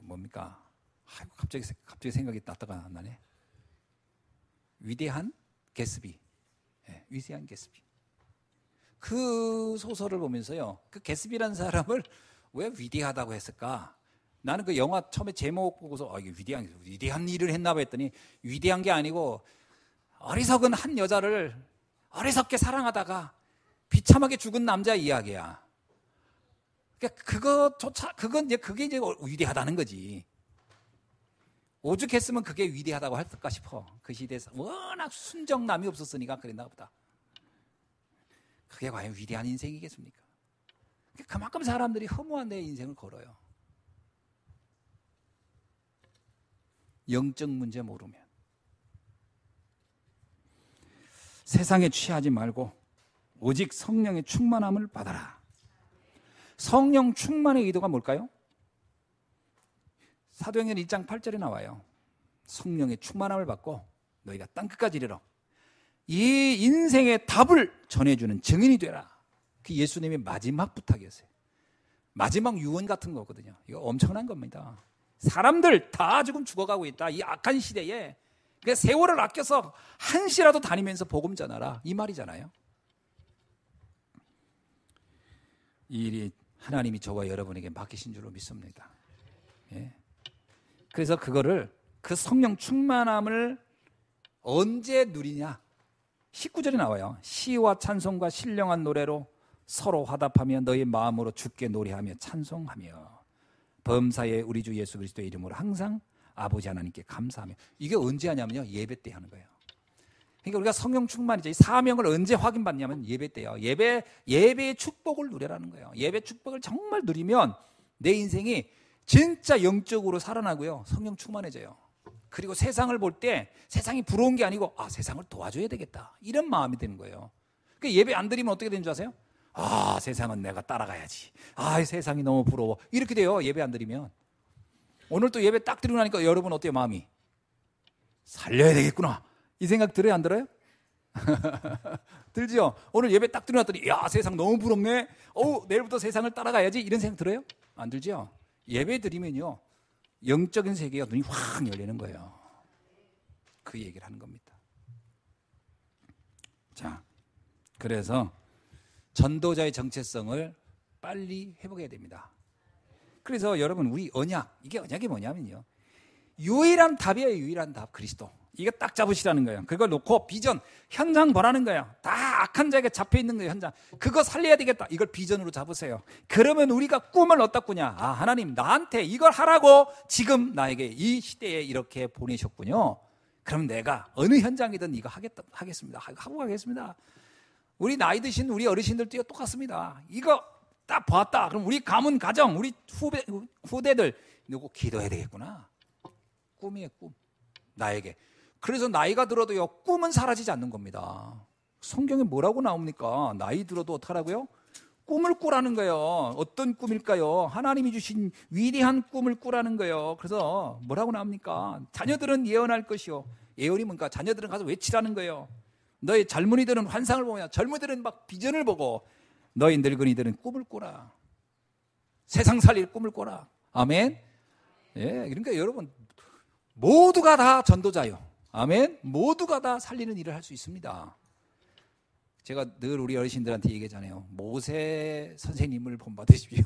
뭡니까? 갑자기 생각이 났다가 안 나네. 위대한 개스비. 위대한 개스비. 그 소설을 보면서요, 그 개스비라는 사람을 왜 위대하다고 했을까? 나는 그 영화 처음에 제목 보고서 이게 위대한 일을 했나 봐 했더니 위대한 게 아니고 어리석은 한 여자를 어리석게 사랑하다가 비참하게 죽은 남자 이야기야. 그러니까 그게 이제 위대하다는 거지. 오죽했으면 그게 위대하다고 할까 싶어. 그 시대에서 워낙 순정남이 없었으니까 그랬나 보다. 그게 과연 위대한 인생이겠습니까? 그만큼 사람들이 허무한 내 인생을 걸어요. 영적 문제 모르면. 세상에 취하지 말고 오직 성령의 충만함을 받아라. 성령 충만의 의도가 뭘까요? 사도행전 1장 8절에 나와요. 성령의 충만함을 받고 너희가 땅끝까지 이르러 이 인생의 답을 전해주는 증인이 되라. 그 예수님의 마지막 부탁이었어요. 마지막 유언 같은 거거든요. 이거 엄청난 겁니다. 사람들 다 지금 죽어가고 있다. 이 악한 시대에. 그러니까 세월을 아껴서 한시라도 다니면서 복음 전하라. 이 말이잖아요. 이 일이 하나님이 저와 여러분에게 맡기신 줄로 믿습니다. 예. 그래서 그거를 그 성령 충만함을 언제 누리냐? 19절에 나와요. 시와 찬송과 신령한 노래로 서로 화답하며 너희 마음으로 주께 노래하며 찬송하며 범사에 우리 주 예수 그리스도의 이름으로 항상 아버지 하나님께 감사하며. 이게 언제 하냐면요, 예배 때 하는 거예요. 그러니까 우리가 성령 충만이죠. 이 사명을 언제 확인받냐면 예배 때요. 예배의 축복을 누려라는 거예요. 예배 축복을 정말 누리면 내 인생이 진짜 영적으로 살아나고요, 성령 충만해져요. 그리고 세상을 볼 때 세상이 부러운 게 아니고 세상을 도와줘야 되겠다, 이런 마음이 드는 거예요. 그러니까 예배 안 드리면 어떻게 되는 줄 아세요? 세상은 내가 따라가야지. 이 세상이 너무 부러워. 이렇게 돼요, 예배 안 드리면. 오늘 또 예배 딱 드리고 나니까 여러분 어때요, 마음이? 살려야 되겠구나, 이 생각 들어요, 안 들어요? 들죠? 오늘 예배 딱 드리고 났더니 세상 너무 부럽네. 내일부터 세상을 따라가야지, 이런 생각 들어요? 안 들죠? 예배 드리면요, 영적인 세계가 눈이 확 열리는 거예요. 그 얘기를 하는 겁니다. 자, 그래서 전도자의 정체성을 빨리 회복해야 됩니다. 그래서 여러분, 우리 언약, 이게 언약이 뭐냐면요, 유일한 답이에요. 유일한 답, 그리스도. 이거 딱 잡으시라는 거예요. 그걸 놓고 비전, 현장 보라는 거예요. 다 악한 자에게 잡혀있는 거예요, 현장. 그거 살려야 되겠다. 이걸 비전으로 잡으세요. 그러면 우리가 꿈을 어디다 꾸냐? 하나님 나한테 이걸 하라고 지금 나에게 이 시대에 이렇게 보내셨군요. 그럼 내가 어느 현장이든 이거 하겠습니다. 하고 가겠습니다. 우리 나이 드신 우리 어르신들도 똑같습니다. 이거 딱 봤다. 그럼 우리 가문 가정, 우리 후대들 누구 기도해야 되겠구나. 꿈이에요, 꿈. 나에게. 그래서 나이가 들어도요, 꿈은 사라지지 않는 겁니다. 성경에 뭐라고 나옵니까? 나이 들어도 어떡하라고요? 꿈을 꾸라는 거예요. 어떤 꿈일까요? 하나님이 주신 위대한 꿈을 꾸라는 거예요. 그래서 뭐라고 나옵니까? 자녀들은 예언할 것이요. 예언이 뭔가? 자녀들은 가서 외치라는 거예요. 너희 젊은이들은 환상을 보며, 젊은이들은 막 비전을 보고, 너희 늙은이들은 꿈을 꾸라. 세상 살릴 꿈을 꾸라. 아멘. 예, 그러니까 여러분 모두가 다 전도자요. 아멘. 모두가 다 살리는 일을 할 수 있습니다. 제가 늘 우리 어르신들한테 얘기하잖아요. 모세 선생님을 본받으십시오.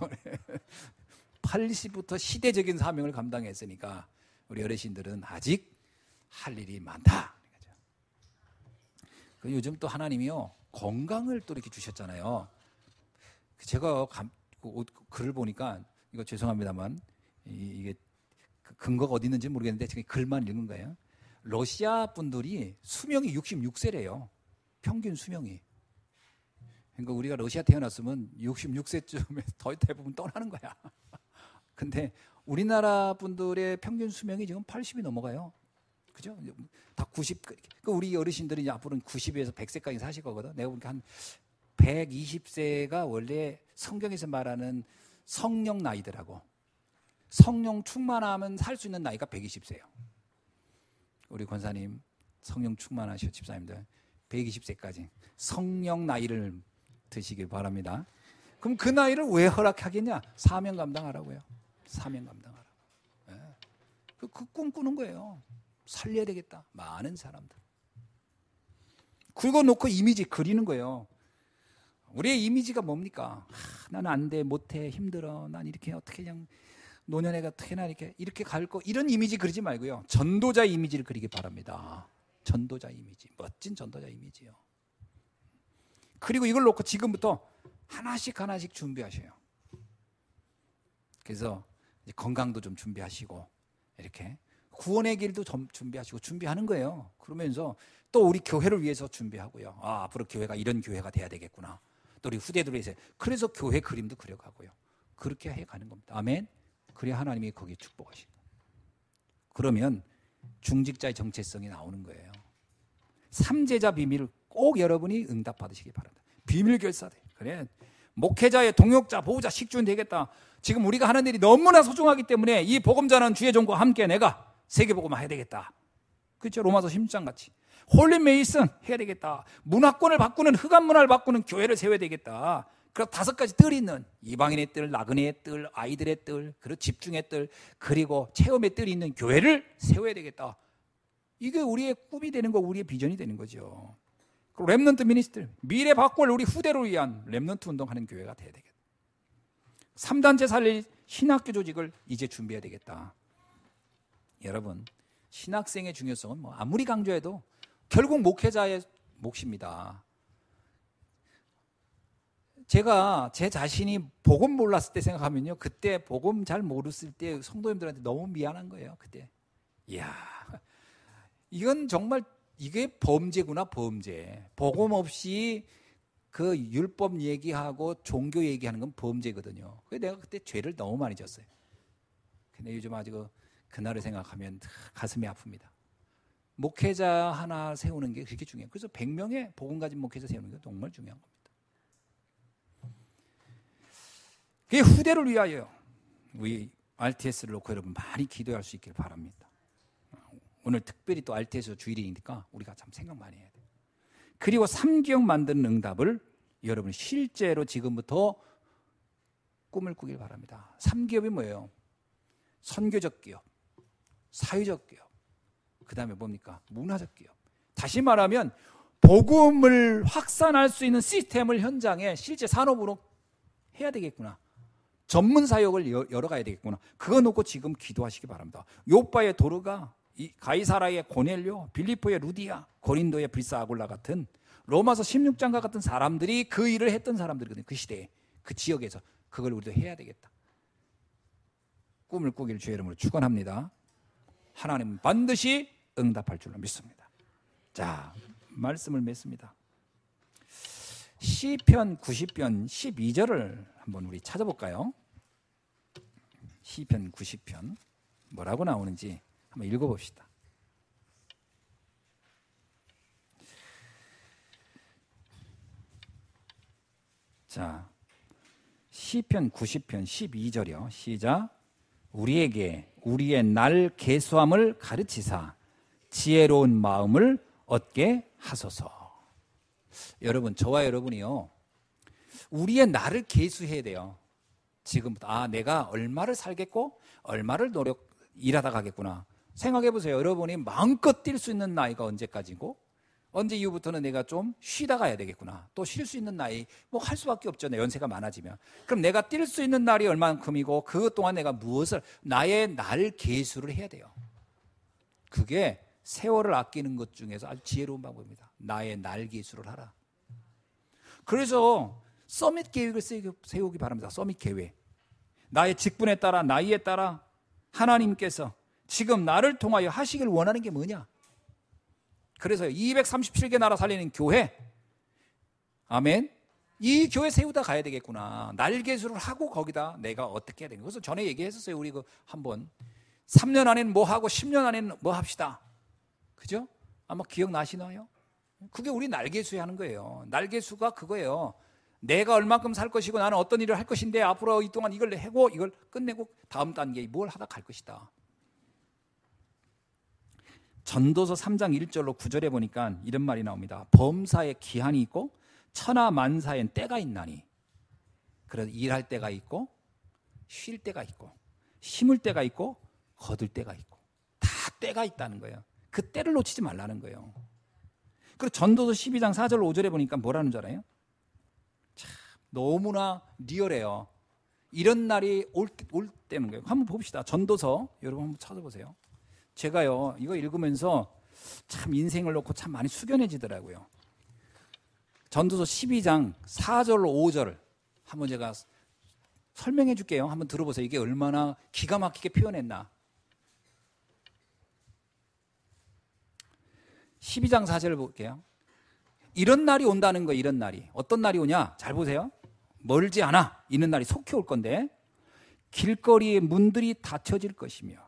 80부터 시대적인 사명을 감당했으니까 우리 어르신들은 아직 할 일이 많다. 요즘 또 하나님이요, 건강을 또 이렇게 주셨잖아요. 제가 글을 보니까, 이거 죄송합니다만 이게 근거가 어디 있는지 모르겠는데 지금 글만 읽은 거예요. 러시아 분들이 수명이 66세래요. 평균 수명이. 그러니까 우리가 러시아 태어났으면 66세쯤에 거의 대부분 떠나는 거야. 근데 우리나라 분들의 평균 수명이 지금 80이 넘어가요. 그죠? 다 90. 그러니까 우리 어르신들이 이제 앞으로는 90에서 100세까지 사실 거거든. 내가 보니까 한 120세가 원래 성경에서 말하는 성령 나이더라고. 성령 충만하면 살 수 있는 나이가 120세예요. 우리 권사님 성령 충만하셔, 집사님들 120세까지 성령 나이를 드시길 바랍니다. 그럼 그 나이를 왜 허락하겠냐? 사명 감당하라고요. 사명 감당하라고. 네. 그 꿈꾸는 거예요. 살려야 되겠다. 많은 사람들. 그거 놓고 이미지 그리는 거예요. 우리의 이미지가 뭡니까? 나는 안 돼, 못해, 힘들어. 난 이렇게 어떻게 그냥 노년애가 어떻게나 이렇게 갈 거, 이런 이미지 그리지 말고요. 전도자 이미지를 그리기 바랍니다. 전도자 이미지, 멋진 전도자 이미지요. 그리고 이걸 놓고 지금부터 하나씩 준비하셔요. 그래서 이제 건강도 좀 준비하시고, 이렇게 구원의 길도 좀 준비하시고, 준비하는 거예요. 그러면서 또 우리 교회를 위해서 준비하고요. 앞으로 교회가 이런 교회가 돼야 되겠구나. 또 우리 후대들을 위해서. 그래서 교회 그림도 그려가고요. 그렇게 해가는 겁니다. 아멘. 그래야 하나님이 거기에 축복하시고. 그러면 중직자의 정체성이 나오는 거예요. 삼제자 비밀을 꼭 여러분이 응답받으시기 바랍니다. 비밀 결사대. 그래, 목회자의 동역자, 보호자, 식주인 되겠다. 지금 우리가 하는 일이 너무나 소중하기 때문에 이 복음 전하는 주의 종과 함께 내가 세계복음 해야 되겠다. 그렇죠? 로마서 16장 같이. 홀리 메이슨 해야 되겠다. 문화권을 바꾸는, 흑암 문화를 바꾸는 교회를 세워야 되겠다. 그리고 5가지 뜰이 있는 이방인의 뜰, 나그네의 뜰, 아이들의 뜰, 그리고 집중의 뜰, 그리고 체험의 뜰이 있는 교회를 세워야 되겠다. 이게 우리의 꿈이 되는 거, 우리의 비전이 되는 거죠. 그리고 렘넌트 미니스트리, 미래 바꿀 우리 후대를 위한 렘넌트 운동하는 교회가 돼야 되겠다. 3단체 살릴 신학교 조직을 이제 준비해야 되겠다. 여러분, 신학생의 중요성은 뭐 아무리 강조해도 결국 목회자의 몫입니다. 제가 제 자신이 복음 몰랐을 때 생각하면요, 그때 복음 잘 모르실 때 성도님들한테 너무 미안한 거예요. 그때 이야, 이건 정말 이게 범죄구나. 범죄. 복음 없이 그 율법 얘기하고 종교 얘기하는 건 범죄거든요. 그래서 내가 그때 죄를 너무 많이 졌어요. 근데 요즘 아주 그날을 생각하면 가슴이 아픕니다. 목회자 하나 세우는 게 그렇게 중요해요. 그래서 100명의 복음 가진 목회자 세우는 게 정말 중요한 겁니다. 그게 후대를 위하여 우리 RTS를 놓고 여러분 많이 기도할 수 있길 바랍니다. 오늘 특별히 또 RTS 주일이니까 우리가 참 생각 많이 해야 돼요. 그리고 3기업 만드는 응답을 여러분 실제로 지금부터 꿈을 꾸길 바랍니다. 3기업이 뭐예요? 선교적 기업, 사회적 기업, 그 다음에 뭡니까? 문화적 기업. 다시 말하면 복음을 확산할 수 있는 시스템을 현장에 실제 산업으로 해야 되겠구나. 전문 사역을 열어가야 되겠구나. 그거 놓고 지금 기도하시기 바랍니다. 요빠의 도르가, 가이사라의 고넬료, 빌리포의 루디아, 고린도의 브리스 아굴라 같은 로마서 16장과 같은 사람들이 그 일을 했던 사람들이거든요. 그 시대에, 그 지역에서. 그걸 우리도 해야 되겠다. 꿈을 꾸길 주의 이름으로 축원합니다. 하나님은 반드시 응답할 줄로 믿습니다. 자, 말씀을 맺습니다. 시편 90편 12절을 한번 우리 찾아볼까요? 시편 90편 뭐라고 나오는지 한번 읽어봅시다. 자, 시편 90편 12절이요. 시작. 우리에게 우리의 날 계수함을 가르치사 지혜로운 마음을 얻게 하소서. 여러분, 저와 여러분이요, 우리의 날을 계수해야 돼요. 지금부터 내가 얼마를 살겠고 얼마를 일하다 가겠구나. 생각해 보세요. 여러분이 마음껏 뛸 수 있는 나이가 언제까지고, 언제 이후부터는 내가 좀 쉬다 가야 되겠구나. 또 쉴 수 있는 나이 뭐 할 수밖에 없죠. 연세가 많아지면. 그럼 내가 뛸 수 있는 날이 얼만큼이고 그것 동안 내가 무엇을, 나의 날 계수를 해야 돼요. 그게 세월을 아끼는 것 중에서 아주 지혜로운 방법입니다. 나의 날 계수를 하라. 그래서 서밋 계획을 세우기 바랍니다. 서밋 계획. 나의 직분에 따라, 나이에 따라 하나님께서 지금 나를 통하여 하시길 원하는 게 뭐냐. 그래서 237개 나라 살리는 교회, 아멘, 이 교회 세우다 가야 되겠구나. 날 계수를 하고 거기다 내가 어떻게 해야 되는가. 그래서 전에 얘기했었어요. 우리 한번 3년 안에는 뭐 하고 10년 안에는 뭐 합시다. 그죠? 아마 기억나시나요? 그게 우리 날개수에 하는 거예요. 날개수가 그거예요. 내가 얼마큼 살 것이고 나는 어떤 일을 할 것인데 앞으로 이 동안 이걸 하고 이걸 끝내고 다음 단계에 뭘 하다 갈 것이다. 전도서 3장 1절로 9절에 보니까 이런 말이 나옵니다. 범사에 기한이 있고 천하 만사엔 때가 있나니. 그래서 일할 때가 있고 쉴 때가 있고 심을 때가 있고 거둘 때가 있고 다 때가 있다는 거예요. 그 때를 놓치지 말라는 거예요. 그리고 전도서 12장 4절 5절에 보니까 뭐라는 줄 알아요? 참 너무나 리얼해요. 이런 날이 올 때는 거예요. 한번 봅시다. 전도서 여러분 한번 찾아보세요. 제가요 이거 읽으면서 참 인생을 놓고 참 많이 숙연해지더라고요. 전도서 12장 4절로 5절 한번 제가 설명해 줄게요. 한번 들어보세요. 이게 얼마나 기가 막히게 표현했나. 12장 4절을 볼게요. 이런 날이 온다는 거예요. 이런 날이. 어떤 날이 오냐? 잘 보세요. 멀지 않아. 이런 날이 속히 올 건데 길거리의 문들이 닫혀질 것이며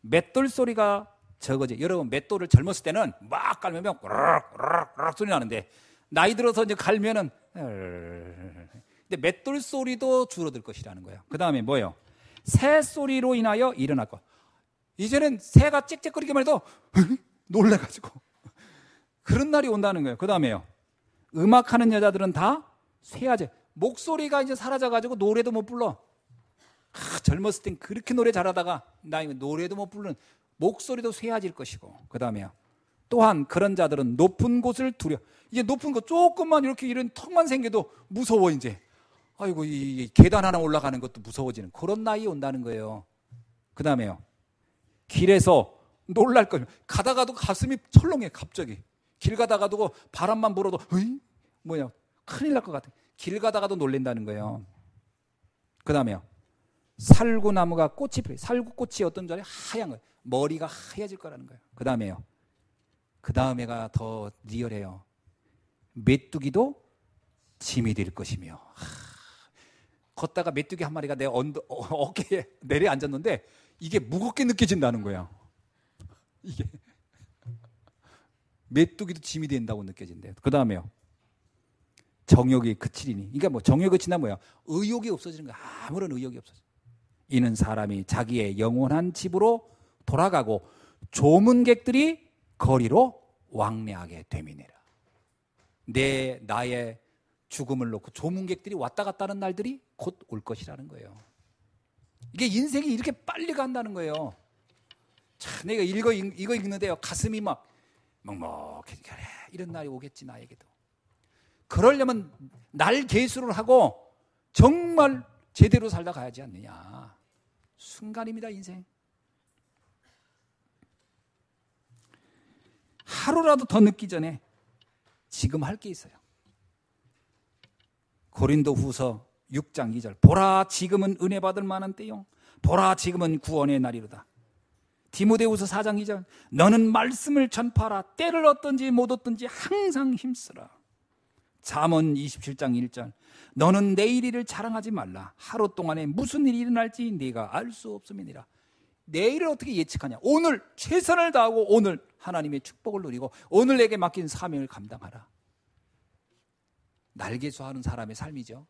맷돌 소리가 적어져. 여러분 맷돌을 젊었을 때는 막 갈면 꾸락꾸락 소리 나는데 나이 들어서 이제 갈면은 근데 맷돌 소리도 줄어들 것이라는 거예요. 그 다음에 뭐예요? 새 소리로 인하여 일어날 것. 이제는 새가 짹짹거리기만 해도 놀래가지고 그런 날이 온다는 거예요. 그 다음에요. 음악하는 여자들은 다 쇠하지. 목소리가 이제 사라져가지고 노래도 못 불러. 젊었을 땐 그렇게 노래 잘하다가 나이면 노래도 못 부르는, 목소리도 쇠해질 것이고. 그 다음에요, 또한 그런 자들은 높은 곳을 이제 높은 곳 조금만 이렇게 이런 턱만 생겨도 무서워. 이제 아이고, 이 계단 하나 올라가는 것도 무서워지는 그런 나이에 온다는 거예요. 그 다음에요, 길에서 놀랄 거예요. 가다가도 가슴이 철렁해. 갑자기 길 가다가도 바람만 불어도 뭐냐, 큰일 날 것 같아. 길 가다가도 놀란다는 거예요. 그 다음에요, 살구나무가 꽃이 피어요. 살구꽃이 어떤 자리 하얀 거예요. 머리가 하얘질 거라는 거예요. 그 다음에요, 그 다음에가 더 리얼해요. 메뚜기도 짐이 될 것이며. 걷다가 메뚜기 한 마리가 내 어깨에 내려앉았는데 이게 무겁게 느껴진다는 거예요. 이게 메뚜기도 짐이 된다고 느껴진대요. 그 다음에요, 정욕이 그치리니. 그러니까 뭐 정욕이 그친다 뭐야? 의욕이 없어지는 거야. 아무런 의욕이 없어져. 이는 사람이 자기의 영원한 집으로 돌아가고 조문객들이 거리로 왕래하게 됨이니라. 나의 죽음을 놓고 조문객들이 왔다 갔다 하는 날들이 곧 올 것이라는 거예요. 이게 인생이 이렇게 빨리 간다는 거예요. 참, 내가 이거 읽는데요, 가슴이 막 먹먹해지. 그래, 이런 날이 오겠지 나에게도. 그러려면 날 계수를 하고 정말 제대로 살다 가야지 않느냐. 순간입니다, 인생. 하루라도 더 늦기 전에 지금 할 게 있어요. 고린도후서 6장 2절. 보라, 지금은 은혜 받을 만한 때요, 보라, 지금은 구원의 날이로다. 디모데후서 4장 2절. 너는 말씀을 전파하라. 때를 얻든지 못 얻든지 항상 힘쓰라. 잠언 27장 1절. 너는 내일 일을 자랑하지 말라. 하루 동안에 무슨 일이 일어날지 네가 알 수 없음이니라. 내일을 어떻게 예측하냐. 오늘 최선을 다하고 오늘 하나님의 축복을 누리고 오늘 내게 맡긴 사명을 감당하라. 날개수하는 사람의 삶이죠.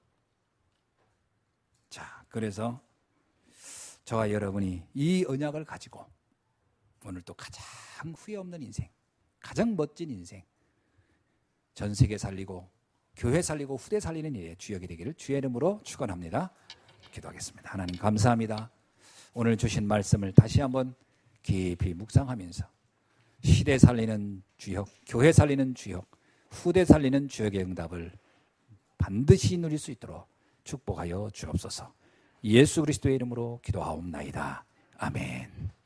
자, 그래서 저와 여러분이 이 언약을 가지고 오늘 또 가장 후회 없는 인생, 가장 멋진 인생, 전 세계 살리고 교회 살리고 후대 살리는 일에 주역이 되기를 주의 이름으로 축원합니다. 기도하겠습니다. 하나님 감사합니다. 오늘 주신 말씀을 다시 한번 깊이 묵상하면서 시대 살리는 주역, 교회 살리는 주역, 후대 살리는 주역의 응답을 반드시 누릴 수 있도록 축복하여 주옵소서. 예수 그리스도의 이름으로 기도하옵나이다. 아멘.